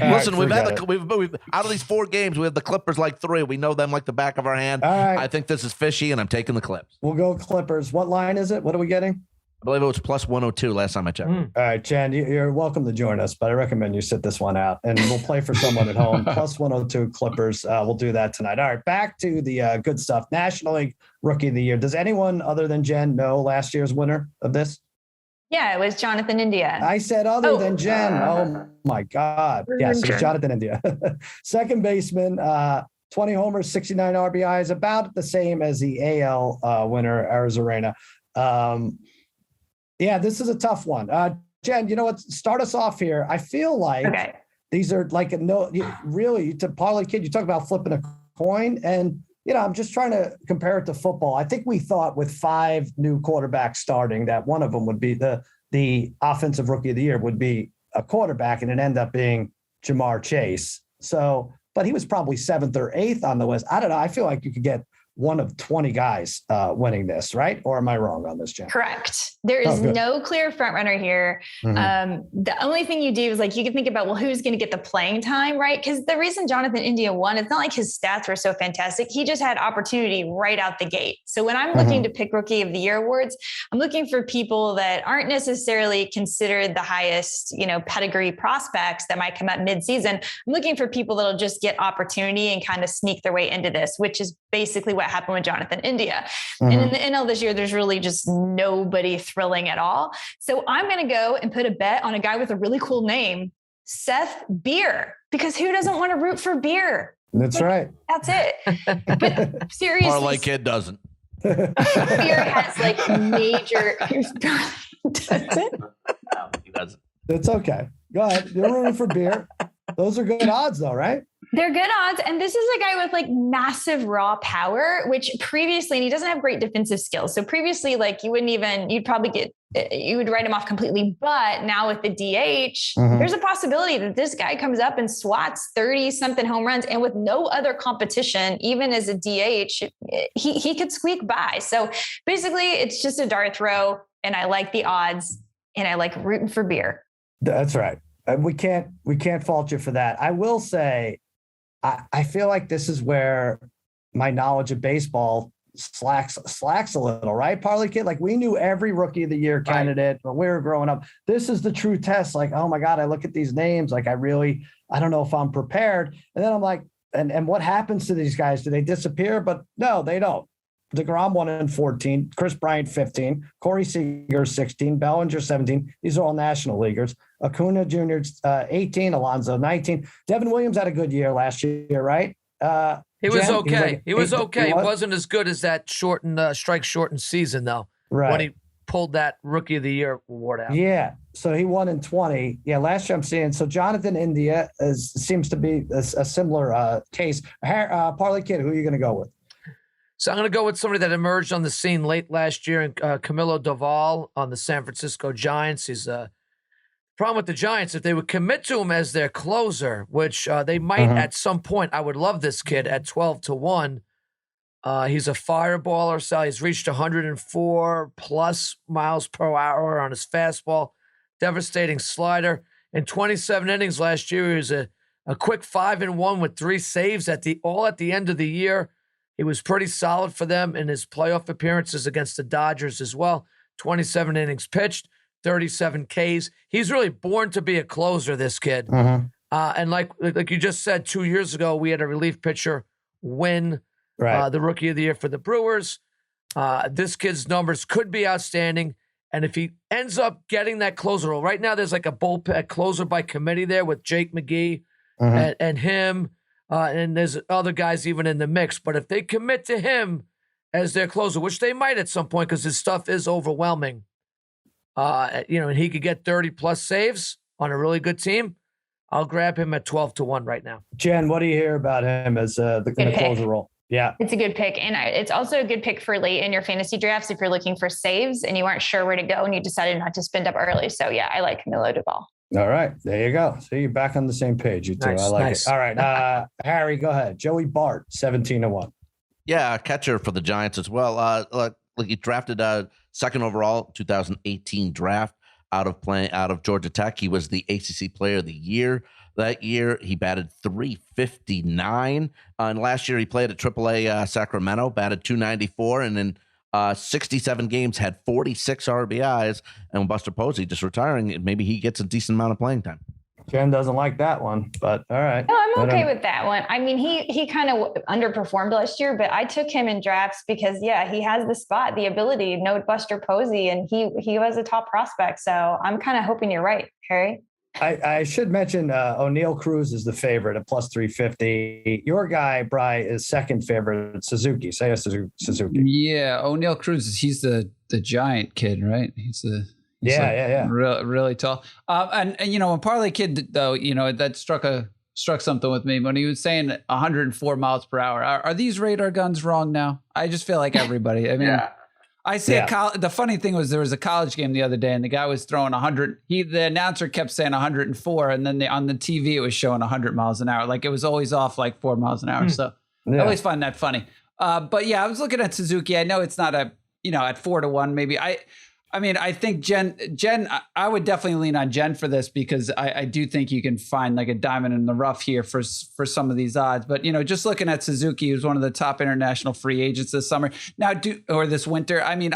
Listen, we've out of these 4 games, we have the Clippers like 3. We know them like the back of our hand. Right. I think this is fishy, and I'm taking the Clips. We'll go Clippers. What line is it? What are we getting? I believe it was plus 102 last time I checked. All right, Jen, you're welcome to join us, but I recommend you sit this one out, and we'll play for someone at home. Plus 102 Clippers. We'll do that tonight. All right, back to the good stuff. National League Rookie of the Year. Does anyone other than Jen know last year's winner of this? Yeah, it was Jonathan India. I said other than Jen. Oh, my God. Yes, it was Jonathan India. Second baseman, 20 homers, 69 RBIs, about the same as the AL winner, Arizarena. Yeah, this is a tough one. Jen, you know what? Start us off here. I feel like these are like really, to Parlay Kid, you talk about flipping a coin, and I'm just trying to compare it to football. I think we thought with 5 new quarterbacks starting that one of them would be the offensive rookie of the year would be a quarterback, and it ended up being Jamar Chase. So, but he was probably 7th or 8th on the list. I don't know. I feel like you could get one of 20 guys winning this, right? Or am I wrong on this, Jen? Correct. There is no clear front runner here. Mm-hmm. The only thing you do is like, you can think about, well, who's going to get the playing time, right? Because the reason Jonathan India won, it's not like his stats were so fantastic. He just had opportunity right out the gate. So when I'm looking to pick Rookie of the Year awards, I'm looking for people that aren't necessarily considered the highest, pedigree prospects that might come up mid-season. I'm looking for people that'll just get opportunity and kind of sneak their way into this, which is basically what happened with Jonathan India. And in the NL this year, there's really just nobody thrilling at all. So I'm going to go and put a bet on a guy with a really cool name, Seth Beer, because who doesn't want to root for Beer? That's right. That's it. But seriously, Parlay Kid doesn't. Beer has like major. Doesn't? No, he doesn't. It's okay. Go ahead. You're rooting for Beer. Those are good odds, though, right? They're good odds. And this is a guy with like massive raw power, which previously, and he doesn't have great defensive skills. So previously, like you would write him off completely. But now with the DH, there's a possibility that this guy comes up and swats 30 something home runs, and with no other competition, even as a DH, he could squeak by. So basically it's just a dart throw, and I like the odds, and I like rooting for Beer. That's right. We can't fault you for that. I will say, I feel like this is where my knowledge of baseball slacks a little, right? Parlay Kid, like we knew every Rookie of the Year candidate when we were growing up. This is the true test. Like, oh my God, I look at these names. Like I don't know if I'm prepared. And then I'm like, and what happens to these guys? Do they disappear? But no, they don't. DeGrom won in 14, Chris Bryant 15, Corey Seager 16, Bellinger 17. These are all National Leaguers. Acuna Jr. 18, Alonso 19. Devon Williams had a good year last year, right? He was okay. He was okay. He wasn't as good as that strike shortened season though. Right. When he pulled that Rookie of the Year award out. Yeah. So he won in 20. Yeah. Last year I'm seeing. So Jonathan India seems to be a similar case. Parlay Kid, who are you going to go with? So I'm going to go with somebody that emerged on the scene late last year, Camilo Doval on the San Francisco Giants. He's problem with the Giants, if they would commit to him as their closer, which they might at some point. I would love this kid at 12-1. He's a fireballer. So he's reached 104 plus miles per hour on his fastball. Devastating slider. In 27 innings last year, he was a quick 5-1 with 3 saves at the end of the year. He was pretty solid for them in his playoff appearances against the Dodgers as well. 27 innings pitched, 37 Ks. He's really born to be a closer, this kid. And like you just said, 2 years ago, we had a relief pitcher win the Rookie of the Year for the Brewers. This kid's numbers could be outstanding. And if he ends up getting that closer role, right now there's like a bullpen closer by committee there with Jake McGee and him. And there's other guys even in the mix. But if they commit to him as their closer, which they might at some point because his stuff is overwhelming, and he could get 30 plus saves on a really good team, I'll grab him at 12-1 right now. Jen, what do you hear about him as the closer role? Yeah. It's a good pick. And it's also a good pick for late in your fantasy drafts if you're looking for saves and you aren't sure where to go and you decided not to spend up early. So yeah, I like Milo Duvall. All right. There you go. So you're back on the same page, you two. Nice, I like nice. it. All right. Harry, go ahead. Joey Bart, 17-1. Yeah, catcher for the Giants as well. Look, he drafted second overall 2018 draft out of Georgia Tech. He was the ACC Player of the Year that year. He batted .359, and last year he played at AAA Sacramento, batted .294, and in 67 games had 46 RBIs. And Buster Posey just retiring, maybe he gets a decent amount of playing time. Jen doesn't like that one, but all right. No, I'm okay with that one. I mean, he kind of underperformed last year, but I took him in drafts because, yeah, he has the spot, the ability, no Buster Posey, and he was a top prospect. So I'm kind of hoping you're right, Harry. I should mention O'Neal Cruz is the favorite at plus 350. Your guy, Bry, is second favorite, Suzuki. Say Suzuki. Yeah, O'Neal Cruz, he's the giant kid, right? He's really tall. And when Parlay Kid, though, that struck something with me when he was saying 104 miles per hour. Are these radar guns wrong now? I just feel like everybody. I mean, yeah. I say the funny thing was there was a college game the other day and the guy was throwing 100. The announcer kept saying 104, and then on the TV it was showing 100 miles an hour. Like it was always off like 4 miles an hour. So I always find that funny. But yeah, I was looking at Suzuki. I know it's not at 4-1 maybe. I mean, I think Jen, I would definitely lean on Jen for this because I do think you can find like a diamond in the rough here for some of these odds. But, just looking at Suzuki, who's one of the top international free agents this summer or this winter. I mean,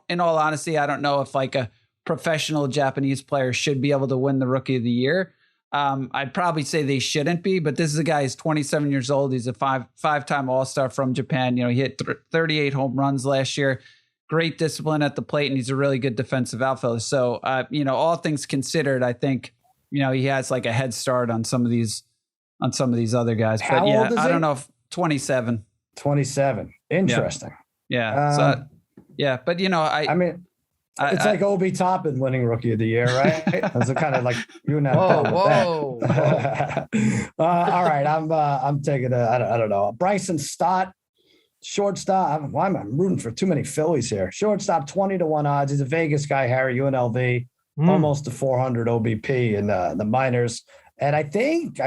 in all honesty, I don't know if like a professional Japanese player should be able to win the Rookie of the Year. I'd probably say they shouldn't be, but this is a guy who's 27 years old. He's a five-time All-Star from Japan. He hit 38 home runs last year. Great discipline at the plate, and he's a really good defensive outfielder. So, all things considered, I think, he has like a head start on some of these other guys. How old is I he? don't know if 27. 27. Interesting. Yeah. But I mean, it's like Obi Toppin winning Rookie of the Year, right? That's kind of like you and I. Whoa. All right, I'm taking I don't know, Bryson Stott. Shortstop. Why am I rooting for too many Phillies here? Shortstop, 20-1 odds. He's a Vegas guy, Harry, UNLV, almost to 400 OBP in the minors. And I think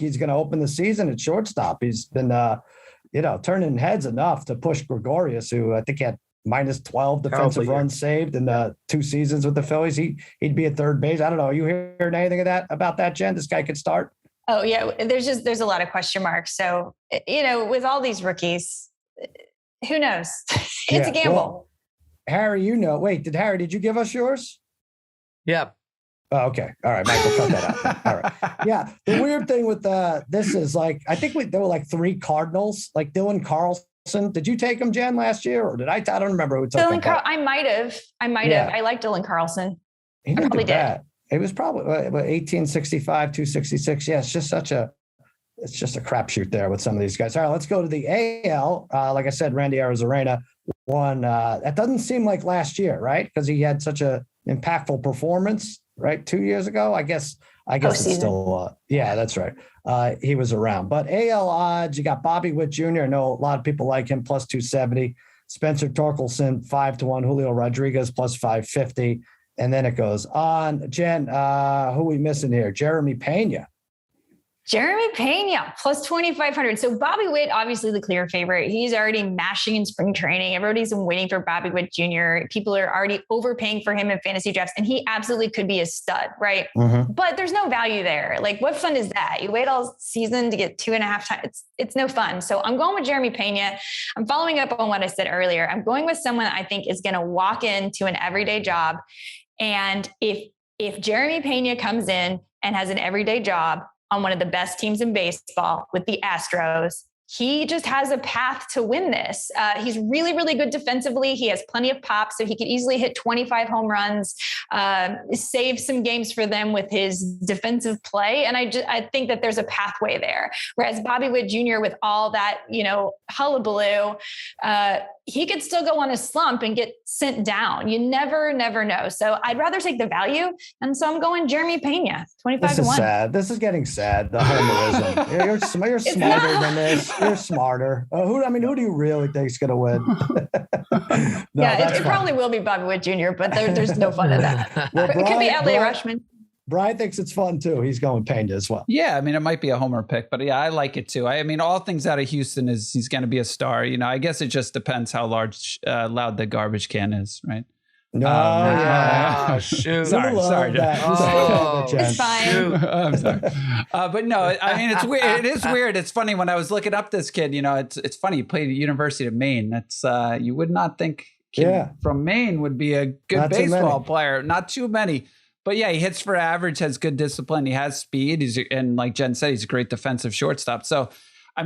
he's going to open the season at shortstop. He's been, turning heads enough to push Gregorius, who I think had minus 12 defensive runs saved in the 2 seasons with the Phillies. He'd be at third base. I don't know. Are you hearing anything about that, Jen? This guy could start? Oh yeah. There's a lot of question marks. So, with all these rookies, who knows? It's a gamble. Well, Harry, did you give us yours? Yeah. Oh, okay. All right. Michael, cut that out. All right. Yeah. The weird thing with this is like, I think there were like 3 Cardinals, like Dylan Carlson. Did you take him, Jen, last year? Or did I don't remember who took him. I might have. I like Dylan Carlson. He didn't do bad. It was probably 1865, 266. Yeah. It's just a crapshoot there with some of these guys. All right, let's go to the AL. Like I said, Randy Arozarena won. That doesn't seem like last year, right? Because he had such a impactful performance, right? 2 years ago, I guess it's still. Yeah, that's right. He was around. But AL odds, you got Bobby Witt Jr. I know a lot of people like him, plus 270. Spencer Torkelson, 5-1. Julio Rodriguez, plus 550. And then it goes on. Jen, who are we missing here? Jeremy Pena. Plus 2,500. So Bobby Witt, obviously the clear favorite. He's already mashing in spring training. Everybody's been waiting for Bobby Witt Jr. People are already overpaying for him in fantasy drafts, and he absolutely could be a stud, right? Mm-hmm. But there's no value there. Like, what fun is that? You wait all season to get 2.5 times. It's no fun. So I'm going with Jeremy Pena. I'm following up on what I said earlier. I'm going with someone I think is going to walk into an everyday job. And if Jeremy Pena comes in and has an everyday job on one of the best teams in baseball with the Astros, he just has a path to win this. He's really, really good defensively. He has plenty of pop, so he could easily hit 25 home runs, save some games for them with his defensive play. And I think that there's a pathway there. Whereas Bobby Witt Jr., with all that, hullabaloo, he could still go on a slump and get sent down. You never know. So I'd rather take the value. And so I'm going Jeremy Pena, 25-1. This is sad. This is getting sad. The homerism. You're smarter than this. You're smarter. Who do you really think is going to win? It probably will be Bobby Witt Jr., but there's no fun in that. Well, it could be Adley Rutschman. Brian thinks it's fun too. He's going Pena as well. Yeah, it might be a homer pick, but yeah, I like it too. All things out of Houston is he's going to be a star. I guess it just depends how loud the garbage can is, right? No, shoot. Sorry. It's fine. I'm sorry. But no, it's weird. It is weird. It's funny when I was looking up this kid. It's funny. He played at the University of Maine. That's you would not think from Maine would be a good Not baseball player. Not too many. But yeah, he hits for average, has good discipline. He has speed. And like Jen said, he's a great defensive shortstop. So,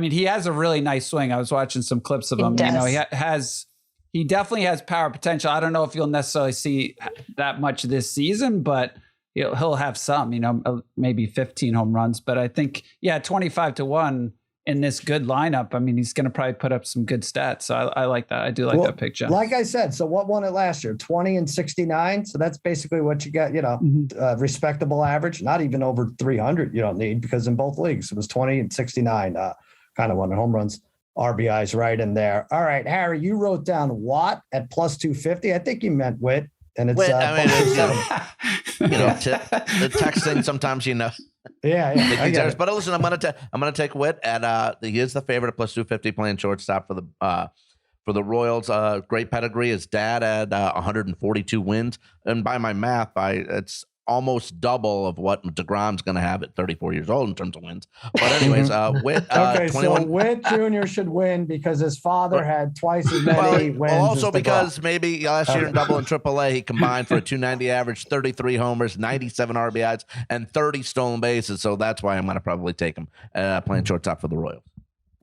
he has a really nice swing. I was watching some clips of him. He definitely has power potential. I don't know if you'll necessarily see that much this season, but he'll have some, maybe 15 home runs. But I think, 25-1 in this good lineup. He's going to probably put up some good stats. So I like that. I do like that pick, John. Like I said, so what won it last year? 20 and 69. So that's basically what you got, respectable average, not even over 300 you don't need, because in both leagues it was 20 and 69, kind of won home runs. RBIs right in there. All right, Harry, you wrote down Watt at plus 250. I think you meant Witt. And it's the texting sometimes, Yeah. But listen, I'm gonna take Witt at he is the favorite at plus 250 playing shortstop for the Royals. Great pedigree. His dad had 142 wins, and by my math, it's almost double of what DeGrom's going to have at 34 years old in terms of wins. But anyways, Witt. Okay, 21. so Witt Jr. should win because his father had twice as many wins. Well, also as because maybe last year in double and AAA, he combined for a 290 average, 33 homers, 97 RBIs, and 30 stolen bases. So that's why I'm going to probably take him playing shortstop for the Royals.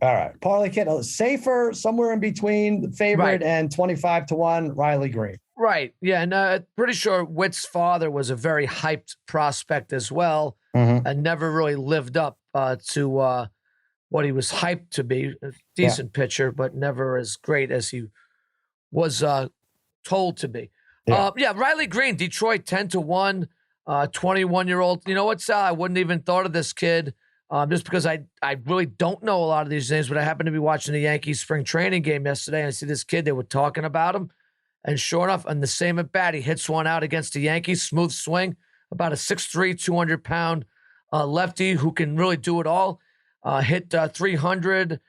All right, Parlay Kid, safer somewhere in between the favorite and 25-1 Riley Green. Right. Yeah. And pretty sure Witt's father was a very hyped prospect as well, and never really lived up to what he was hyped to be. A decent pitcher, but never as great as he was told to be. Riley Green, Detroit 10-1, 21-year-old. You know what, Sal? I wouldn't even thought of this kid just because I really don't know a lot of these names, but I happened to be watching the Yankees spring training game yesterday, and I see this kid, they were talking about him. And sure enough, on the same at bat, he hits one out against the Yankees. Smooth swing, about a 6'3", 200-pound lefty who can really do it all. Hit 300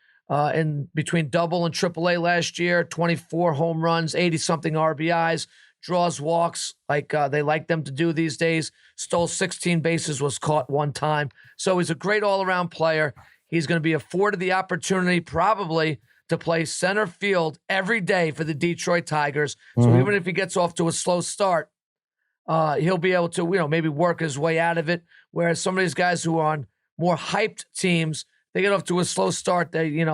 in between double and AAA last year, 24 home runs, 80-something RBIs, draws walks like they like them to do these days. Stole 16 bases, was caught one time. So he's a great all-around player. He's going to be afforded the opportunity probably to play center field every day for the Detroit Tigers. So even if he gets off to a slow start, he'll be able to, maybe work his way out of it. Whereas some of these guys who are on more hyped teams, they get off to a slow start. They,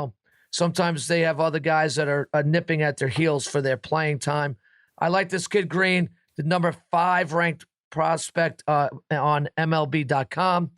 sometimes they have other guys that are nipping at their heels for their playing time. I like this kid Green, the number 5 ranked prospect on MLB.com.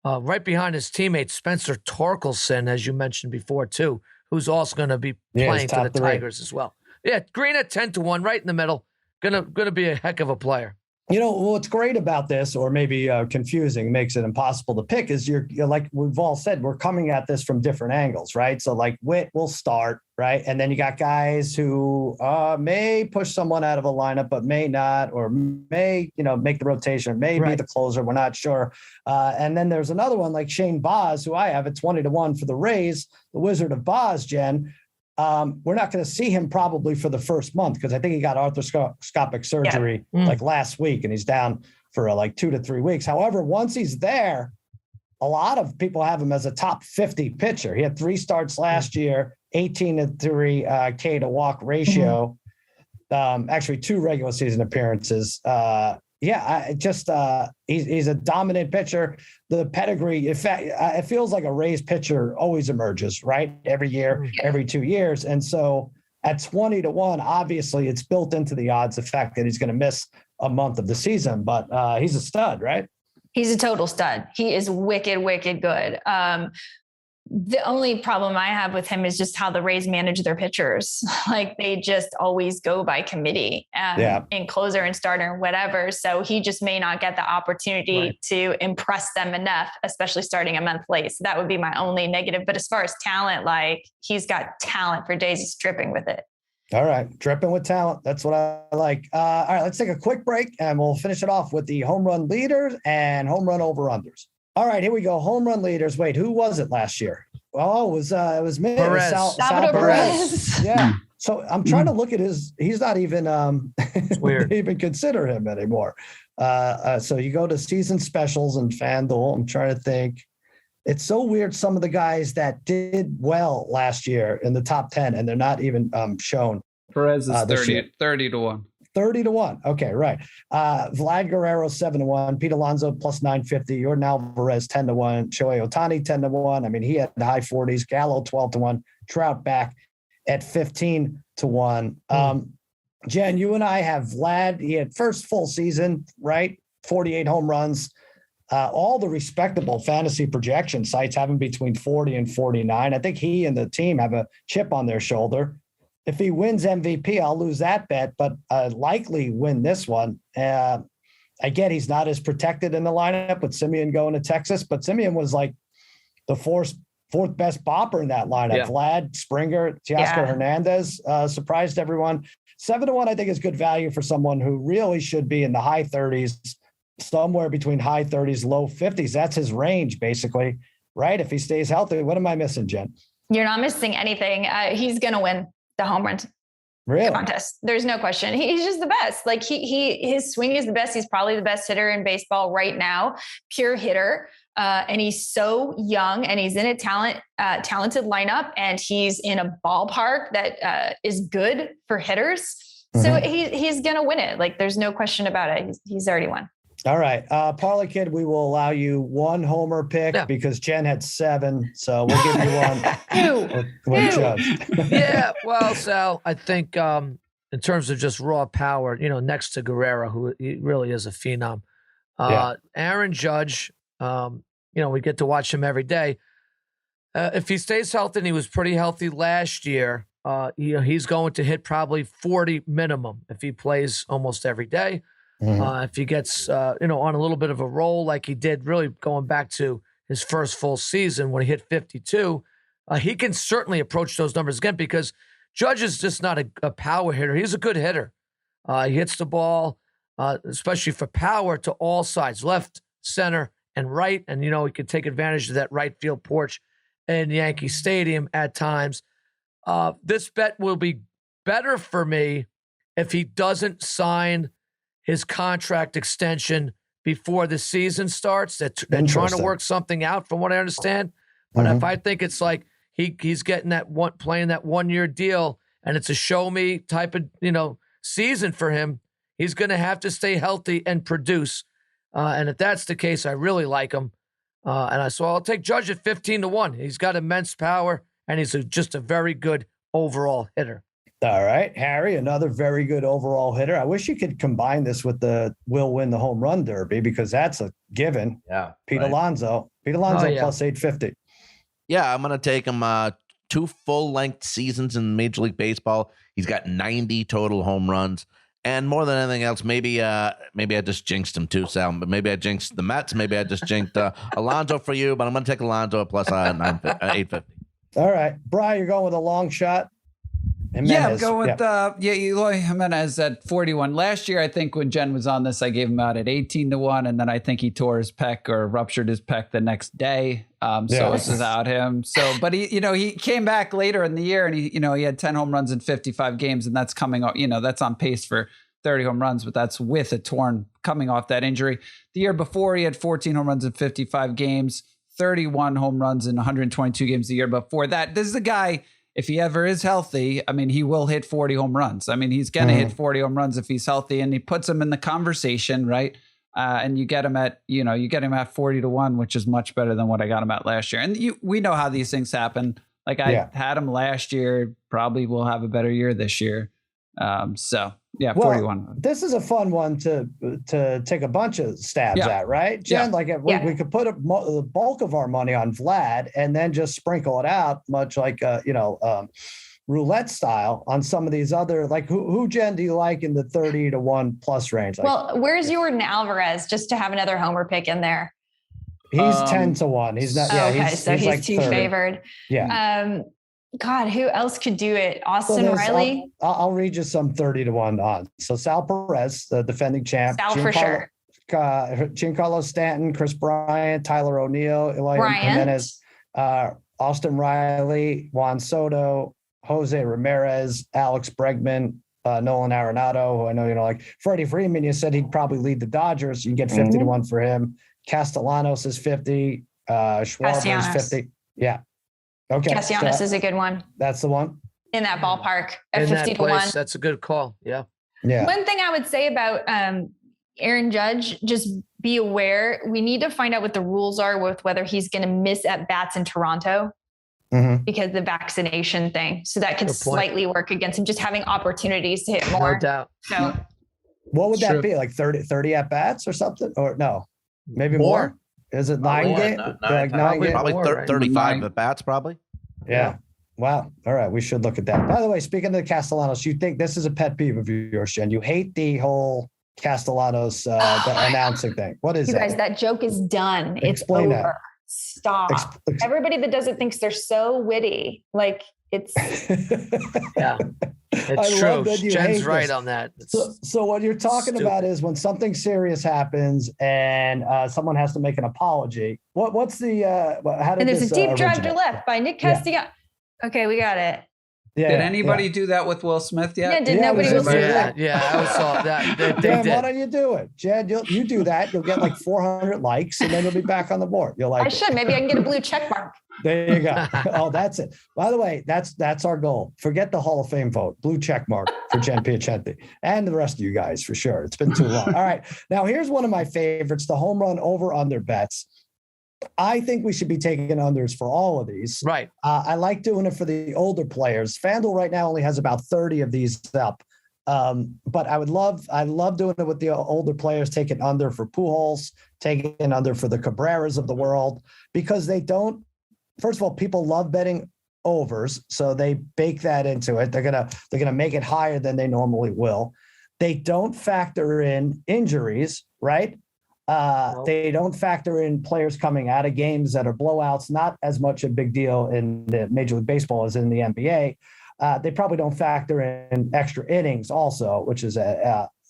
Right behind his teammate Spencer Torkelson, as you mentioned before, too, who's also going to be playing for the Tigers as well. Yeah, Green at 10-1, right in the middle. Gonna be a heck of a player. What's great about this, or maybe confusing, makes it impossible to pick, is you're like we've all said, we're coming at this from different angles, right? So like Witt will start, right? And then you got guys who may push someone out of a lineup, but may not, or may, make the rotation, or may be the closer. We're not sure. And then there's another one like Shane Baz, who I have at 20-1 for the Rays, the Wizard of Baz, Jen. We're not going to see him probably for the first month because I think he got arthroscopic surgery like last week, and he's down for like 2 to 3 weeks. However, once he's there, a lot of people have him as a top 50 pitcher. He had 3 starts last year, 18-3 K to walk ratio. Actually 2 regular season appearances. he's a dominant pitcher. The pedigree, in fact, it feels like a Rays pitcher always emerges, right? Every year, every 2 years. And so at 20-1, obviously it's built into the odds, the fact that he's going to miss a month of the season, but he's a stud, right? He's a total stud. He is wicked, wicked good. The only problem I have with him is just how the Rays manage their pitchers. Like they just always go by committee in closer and starter and whatever. So he just may not get the opportunity to impress them enough, especially starting a month late. So that would be my only negative. But as far as talent, like he's got talent for days. He's dripping with it. All right. Dripping with talent. That's what I like. All right. Let's take a quick break and we'll finish it off with the home run leaders and home run over-unders. All right, here we go. Home run leaders. Wait, who was it last year? Oh, it was me. Salvador Perez. Yeah. So I'm trying to look at he's not even weird. even consider him anymore. So you go to season specials and FanDuel. I'm trying to think. It's so weird. Some of the guys that did well last year in the top 10 and they're not even shown. Perez is 30-1. 30-1. Okay, right. Vlad Guerrero 7-1. Pete Alonso plus 950. Jordan Alvarez 10-1. Shohei Ohtani 10-1. I mean, he had the high 40s. Gallo 12-1. Trout back at 15-1. Jen, you and I have Vlad. He had first full season, right? 48 home runs. All the respectable fantasy projection sites have him between 40 and 49. I think he and the team have a chip on their shoulder. If he wins MVP, I'll lose that bet, but likely win this one. I get he's not as protected in the lineup with Simeon going to Texas, but Simeon was like the fourth best bopper in that lineup. Yeah. Vlad, Springer, Teoscar Hernandez surprised everyone. 7-1, I think, is good value for someone who really should be in the high 30s, somewhere between high 30s, low 50s. That's his range, basically, right? If he stays healthy. What am I missing, Jen? You're not missing anything. He's going to win the home run contest. There's no question. He's just the best. Like his swing is the best. He's probably the best hitter in baseball right now, pure hitter. And he's so young and he's in a talented lineup and he's in a ballpark that is good for hitters. So he's going to win it. Like there's no question about it. He's already won. All right. Parlay Kid, we will allow you one homer pick because Jen had 7. So we'll give you one. with Judge. Yeah. Well, Sal, I think in terms of just raw power, next to Guerrero, who he really is a phenom. Aaron Judge, we get to watch him every day. If he stays healthy, and he was pretty healthy last year, he's going to hit probably 40 minimum if he plays almost every day. If he gets, on a little bit of a roll like he did, really going back to his first full season when he hit 52, he can certainly approach those numbers again because Judge is just not a power hitter. He's a good hitter. He hits the ball, especially for power, to all sides, left, center, and right. And, he could take advantage of that right field porch in Yankee Stadium at times. This bet will be better for me if he doesn't sign his contract extension before the season starts. They're trying to work something out from what I understand. But if I think it's like he's getting playing that 1-year deal and it's a show me type of, season for him, he's going to have to stay healthy and produce. And if that's the case, I really like him. So I'll take Judge at 15-1. He's got immense power and he's just a very good overall hitter. All right, Harry, another very good overall hitter. I wish you could combine this with the will win the home run derby because that's a given. Yeah. Pete Alonso plus 850. Yeah, I'm going to take him 2 full-length seasons in Major League Baseball. He's got 90 total home runs. And more than anything else, maybe I just jinxed him too, Sal. But maybe I jinxed the Mets. Maybe I just jinxed Alonso for you. But I'm going to take Alonso at plus 850. All right. Brian, you're going with a long shot. Jimenez. I'm going with Eloy Jimenez at 41. Last year, I think when Jen was on this, I gave him out at 18-1, and then I think he tore his pec or ruptured his pec the next day. So it's without him. So, but he came back later in the year, and he had 10 home runs in 55 games, and that's coming off. That's on pace for 30 home runs, but that's with a torn coming off that injury. The year before, he had 14 home runs in 55 games, 31 home runs in 122 games the year before that. This is a guy. if he ever is healthy, I mean, he will hit 40 home runs. I mean, he's going to hit 40 home runs if he's healthy, and he puts him in the conversation, right? And you get him at 40-1, which is much better than what I got him at last year. And we know how these things happen. Like I had him last year, probably will have a better year this year. 41. This is a fun one to take a bunch of stabs at, right, Jen? Like we could put the bulk of our money on Vlad and then just sprinkle it out, much like roulette style on some of these other, like who Jen do you like in the 30-1 plus range? Like, well, where's Jordan Alvarez just to have another homer pick in there? He's 10-1 He's not. Yeah, he's like too 30. favored. Yeah. God, who else could do it? Austin Riley. I'll read you some 30-1 odds. So Sal Perez, the defending champ. Sal for sure. Giancarlo Stanton, Chris Bryant, Tyler O'Neill, Eloy Jimenez, Austin Riley, Juan Soto, Jose Ramirez, Alex Bregman, Nolan Arenado, who I know you know, like Freddie Freeman. You said he'd probably lead the Dodgers. You can get 50-1 for him. Castellanos is 50. Schwarber is 50. Yeah. Okay. Castellanos is a good one. That's the one. In that ballpark at in 50-1. That's a good call. Yeah. Yeah. One thing I would say about Aaron Judge, just be aware. We need to find out what the rules are with whether he's going to miss at bats in Toronto because the vaccination thing. So that could slightly work against him, just having opportunities to hit more. No doubt. So what would that be? Like 30 at bats or something? Or no, maybe more. Is it 9 games? Probably 35 at bats, probably. Yeah. Wow. All right. We should look at that. By the way, speaking of the Castellanos, you think this is a pet peeve of yours, Jen? You hate the whole Castellanos the announcing thing. What is you that? guys, that joke is done. Explain it's over. That. Stop. Everybody that does it thinks they're so witty. Like it's yeah. It's true. Jen's right on that. So what you're talking about is when something serious happens and someone has to make an apology. What's the how did and there's this, a deep drive to left by Nick Castellanos. Yeah. Okay, we got it. Yeah, did anybody do that with Will Smith yet? Yeah, did nobody Will Smith? Yeah, I saw that. They did. Why don't you do it, Jen? You do that. You'll get like 400 likes, and then you'll be back on the board. You'll like. I should. Maybe I can get a blue check mark. There you go. Oh, that's it. By the way, that's our goal. Forget the Hall of Fame vote. Blue check mark for Jen Piacenti and the rest of you guys for sure. It's been too long. All right. Now here's one of my favorites: the home run over under bets. I think we should be taking unders for all of these. Right. I like doing it for the older players. FanDuel right now only has about 30 of these up. But I love doing it with the older players, taking under for Pujols, taking under for the Cabreras of the world, because they don't, first of all, people love betting overs. So they bake that into it. They're going to make it higher than they normally will. They don't factor in injuries, right? They don't factor in players coming out of games that are blowouts, not as much a big deal in the Major League Baseball as in the NBA. They probably don't factor in extra innings also, which is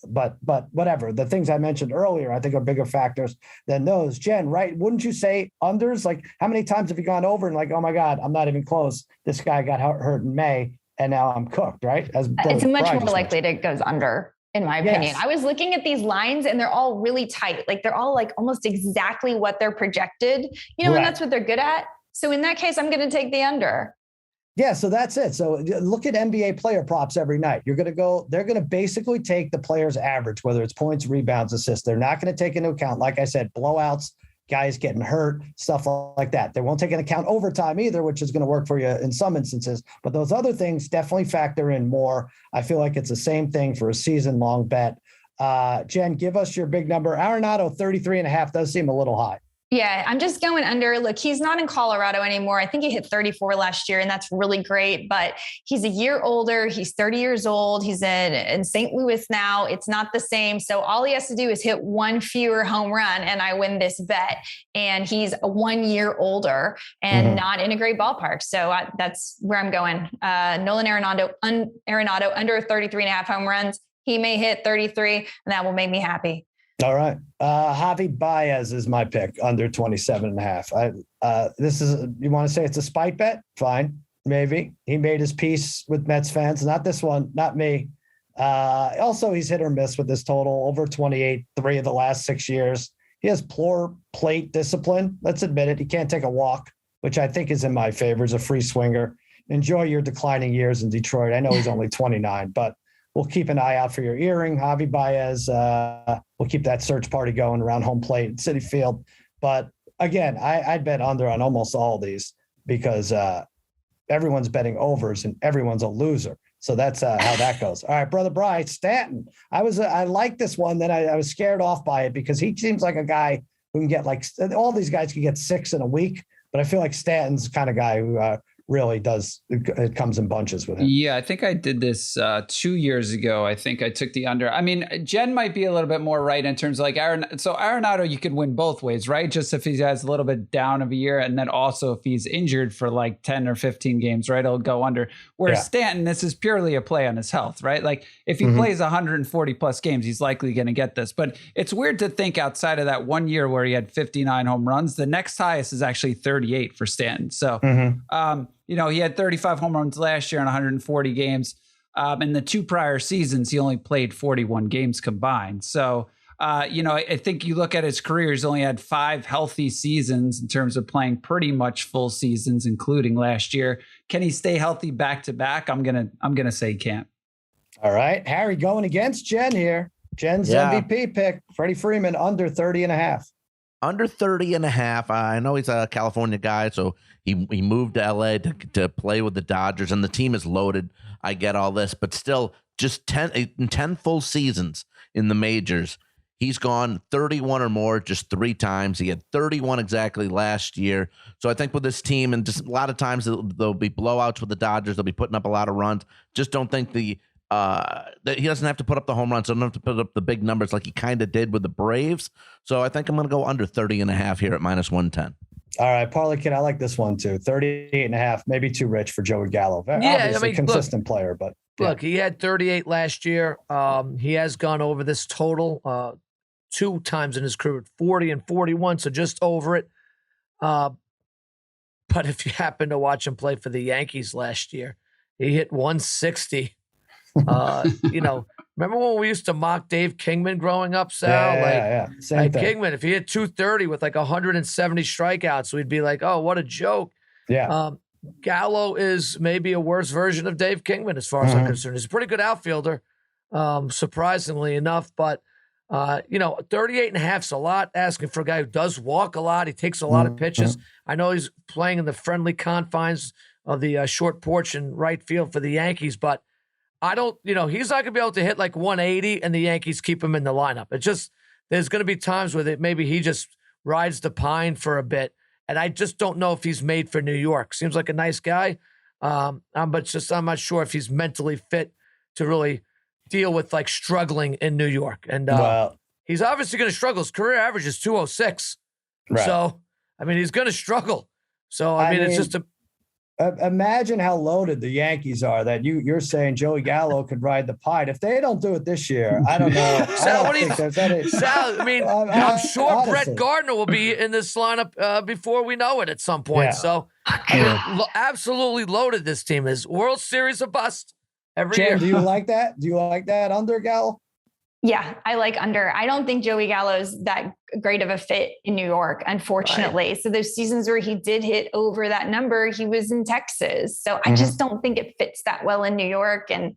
but whatever. The things I mentioned earlier, I think are bigger factors than those. Jen, right? Wouldn't you say unders? Like how many times have you gone over and like, oh my God, I'm not even close. This guy got hurt in May and now I'm cooked, right? It's much more likely that it goes under. In my opinion, yes. I was looking at these lines and they're all really tight. Like they're all like almost exactly what they're projected, and that's what they're good at. So in that case, I'm going to take the under. Yeah. So that's it. So look at NBA player props every night. They're going to basically take the player's average, whether it's points, rebounds, assists. They're not going to take into account, like I said, blowouts, guys getting hurt, stuff like that. They won't take into account overtime either, which is going to work for you in some instances. But those other things definitely factor in more. I feel like it's the same thing for a season-long bet. Jen, give us your big number. Arenado, 33.5 does seem a little high. Yeah, I'm just going under. Look, he's not in Colorado anymore. I think he hit 34 last year, and that's really great. But he's a year older. He's 30 years old. He's in St. Louis now. It's not the same. So all he has to do is hit one fewer home run, and I win this bet. And he's 1 year older and not in a great ballpark. So that's where I'm going. Nolan Arenado under 33.5 home runs. He may hit 33, and that will make me happy. All right. Javi Baez is my pick, under 27.5. This is, you want to say it's a spite bet? Fine. Maybe. He made his peace with Mets fans. Not this one, not me. Also, he's hit or miss with this total, over 28, 3 of the last 6 years. He has poor plate discipline. Let's admit it. He can't take a walk, which I think is in my favor. He's a free swinger. enjoy your declining years in Detroit. I know he's only 29, but we'll keep an eye out for your earring, Javi Baez. We'll keep that search party going around home plate at Citi Field. But again, I'd bet under on almost all these because everyone's betting overs and everyone's a loser. So that's how that goes. All right, brother Bryce Stanton. I like this one. Then I was scared off by it because he seems like a guy who can get all these guys can get 6 in a week, but I feel like Stanton's the kind of guy who really does. It comes in bunches with him. Yeah, I think I did this 2 years ago. I think I took the under. I mean, Jen might be a little bit more right in terms of like Arenado, you could win both ways, right? Just if he has a little bit down of a year, and then also if he's injured for like 10 or 15 games, right? It'll go under. Whereas Stanton, this is purely a play on his health, right? Like if he plays 140 plus games, he's likely going to get this. But it's weird to think outside of that 1 year where he had 59 home runs, the next highest is actually 38 for Stanton. So, he had 35 home runs last year in 140 games. In the 2 prior seasons, he only played 41 games combined. So, I think you look at his career, he's only had 5 healthy seasons in terms of playing pretty much full seasons, including last year. Can he stay healthy back to back? I'm gonna say he can't. All right, Harry going against Jen here. Jen's MVP pick, Freddie Freeman under 30.5. Under 30.5. I know he's a California guy, so he moved to LA to play with the Dodgers, and the team is loaded. I get all this, but still, just 10 full seasons in the majors. He's gone 31 or more just 3 times. He had 31 exactly last year. So I think with this team, and just a lot of times there'll be blowouts with the Dodgers. They'll be putting up a lot of runs. Just don't think that he doesn't have to put up the home runs. Doesn't have to put up the big numbers like he kind of did with the Braves. So I think I'm going to go under 30.5 here at -110. All right, Parlay Kid, I like this one too. 38.5, maybe too rich for Joey Gallo. Yeah, obviously consistent player, but look, he had 38 last year. He has gone over this total 2 times in his career, 40 and 41, so just over it. But if you happen to watch him play for the Yankees last year, he hit 160. Remember when we used to mock Dave Kingman growing up, Sal? Yeah. Same thing. Kingman, if he hit 230 with like 170 strikeouts, we'd be like, oh, what a joke. Yeah. Gallo is maybe a worse version of Dave Kingman as far as I'm concerned. He's a pretty good outfielder, surprisingly enough, but 38.5 is a lot, asking for a guy who does walk a lot. He takes a lot of pitches. I know he's playing in the friendly confines of the short porch in right field for the Yankees, but I don't, he's not going to be able to hit like 180 and the Yankees keep him in the lineup. It's just, there's going to be times where maybe he just rides the pine for a bit. And I just don't know if he's made for New York. Seems like a nice guy. But I'm not sure if he's mentally fit to really deal with like struggling in New York. And he's obviously going to struggle. His career average is 206. Right. So, he's going to struggle. So, it's just imagine how loaded the Yankees are that you're saying Joey Gallo could ride the pine. If they don't do it this year, I don't know. Sal, I'm sure honestly. Brett Gardner will be in this lineup before we know it at some point. Yeah. So absolutely loaded this team is. World Series a bust every year. Do you like that? Do you like that under Gallo? Yeah, I like under. I don't think Joey Gallo's that great of a fit in New York, unfortunately. Right. So there's seasons where he did hit over that number. He was in Texas. So I just don't think it fits that well in New York. And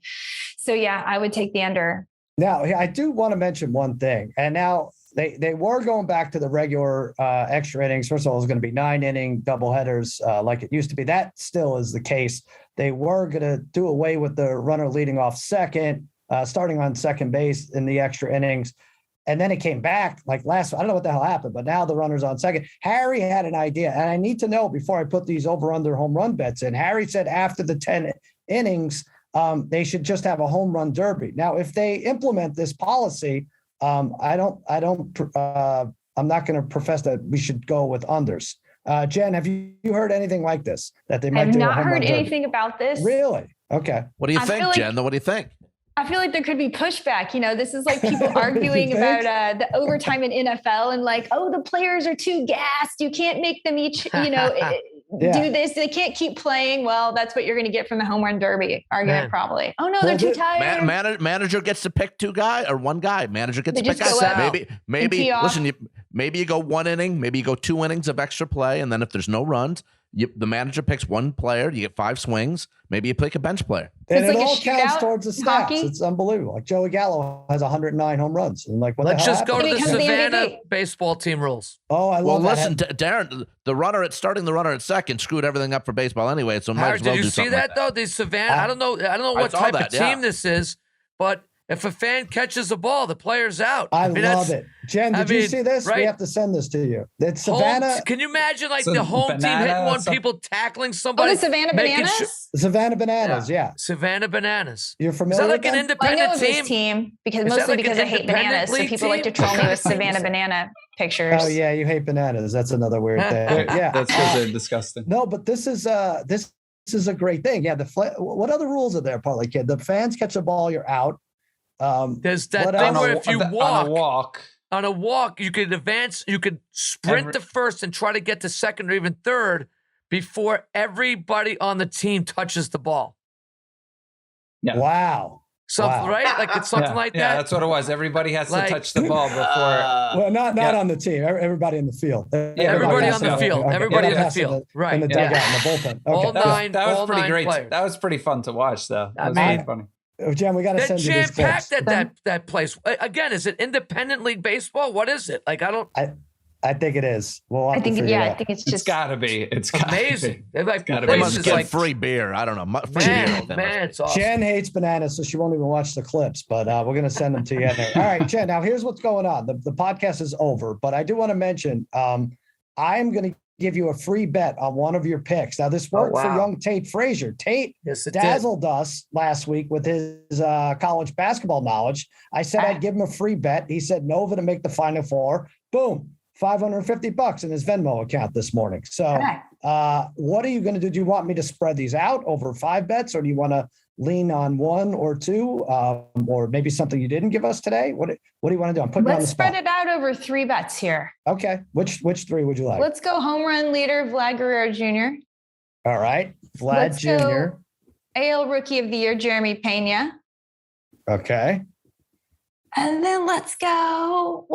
so, yeah, I would take the under. Now, I do want to mention one thing. And now they were going back to the regular extra innings. First of all, it was going to be 9-inning doubleheaders like it used to be. That still is the case. They were going to do away with the runner leading off second. Starting on second base in the extra innings. And then it came back like I don't know what the hell happened, but now the runner's on second. Harry had an idea, and I need to know before I put these over-under home run bets in. Harry said after the 10 innings, they should just have a home run derby. Now, if they implement this policy, I'm not going to profess that we should go with unders. Jen, have you heard anything like this? That they might do a home run derby? I've not heard anything about this. Really? Okay. What do you think, Jen? What do you think? I feel like there could be pushback. This is like people arguing about the overtime in NFL and like, oh, the players are too gassed. You can't make them each, do this. They can't keep playing. Well, that's what you're going to get from the home run derby argument, probably. Oh no, they're too tired. Manager gets to pick 2 guys or 1 guy. Manager gets to pick guys. Maybe listen. Maybe you go 1 inning. Maybe you go 2 innings of extra play, and then if there's no runs, The manager picks one player. You get 5 swings. Maybe you pick a bench player. And it's it like all counts towards the stats. hockey? It's unbelievable. Like Joey Gallo has 109 home runs. And like, what Let's the hell just go to happened? the He becomes the Savannah MVP. baseball team rules. Oh, I Well, love listen, that. Darren, starting the runner at second screwed everything up for baseball anyway. So might Harry, as well did you do see something that like though? The Savannah. I don't know what saw type that, of team this is, but if a fan catches the ball, the player's out. I mean, love that's- it. Jen, did you see this? right? We have to send this to you. It's Home- Savannah. Can you imagine So the home team banana, hitting one, some- people tackling Oh, somebody? the Savannah making Bananas? Savannah Bananas, yeah. Savannah Bananas. You're Is familiar that like with an them? I know independent of team? this team because Is that mostly like because an I hate independent bananas. So league people like to team? troll me with Savannah banana pictures. Oh yeah, you hate bananas. That's another weird thing. Yeah. That's because they're disgusting. No, but this is a great thing. Yeah. What other rules are there, Parlay Kid? The fans catch the ball, you're out. There's that What thing else? where if you on a walk, you could advance, you could sprint to first and try to get to second or even third before everybody on the team touches the ball. Yeah. Wow. Something, Wow. right? Like it's something like Yeah, that. that's what it was. Everybody has Like- to touch the ball before. Well, not Yeah. on the team. Everybody in the field. Everybody Not on the passing field. okay. Everybody Not in the passing field. Right. In the Yeah. dugout, in the bullpen. All Okay. nine. That was all pretty nine great. players. That was pretty fun to watch, though. That was I pretty mean- funny. Jen, we got to They're send you these jam-packed clips. at that place. Again, is it independent league baseball? What is it? Like, I don't. I think it is. We'll have I to think, figure it I out. think it's It's just got to be. It's gotta Amazing. Be. They're like gotta They be. must places get like free beer. I don't know. Free man, beer. man, it's awesome. Jen hates bananas, so she won't even watch the clips, but we're going to send them to you. Anyway. All right, Jen, now here's what's going on. The podcast is over, but I do want to mention I'm going to give you a free bet on one of your picks. Now, this worked for wow. young Tate Frazier. Tate Yes, it did. dazzled us last week with his college basketball knowledge. I said I'd give him a free bet. He said Nova to make the Final Four. Boom. $550 in his Venmo account this morning. So what are you going to do? Do you want me to spread these out over 5 bets, or do you want to lean on 1 or 2, or maybe something you didn't give us today? What do you want to do? I'm putting you on the let's spot. spread it out over 3 bets here. Okay. Which 3 would you like? Let's go home run leader Vlad Guerrero Jr. All right. Vlad Let's Jr. go AL Rookie of the Year Jeremy Pena. Okay. And then let's go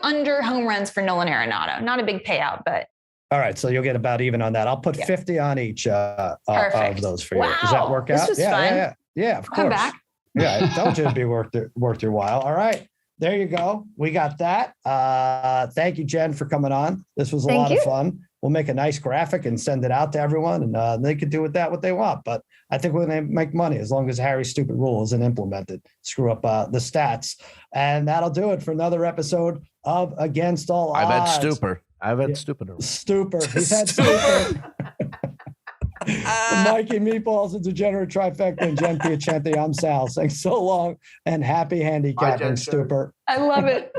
under home runs for Nolan Arenado. Not a big payout, but All right. So you'll get about even on that. I'll put 50 on each of those for you. Does that work This out? was fun. Yeah, of Come course. back. Yeah, I told you it'd be worth your while. All right. There you go. We got that. Thank you, Jen, for coming on. This was a lot of fun. We'll make a nice graphic and send it out to everyone, and they can do with that what they want. But I think we're going to make money as long as Harry's stupid rule isn't implemented. Screw up the stats. And that'll do it for another episode of Against All Odds. I've had Stupor. Stupor. He's had Stupor. Mikey Meatballs and Degenerate Trifecta and Jen Piacenti. I'm Sal saying so long and happy handicapping, Stupor. I love it.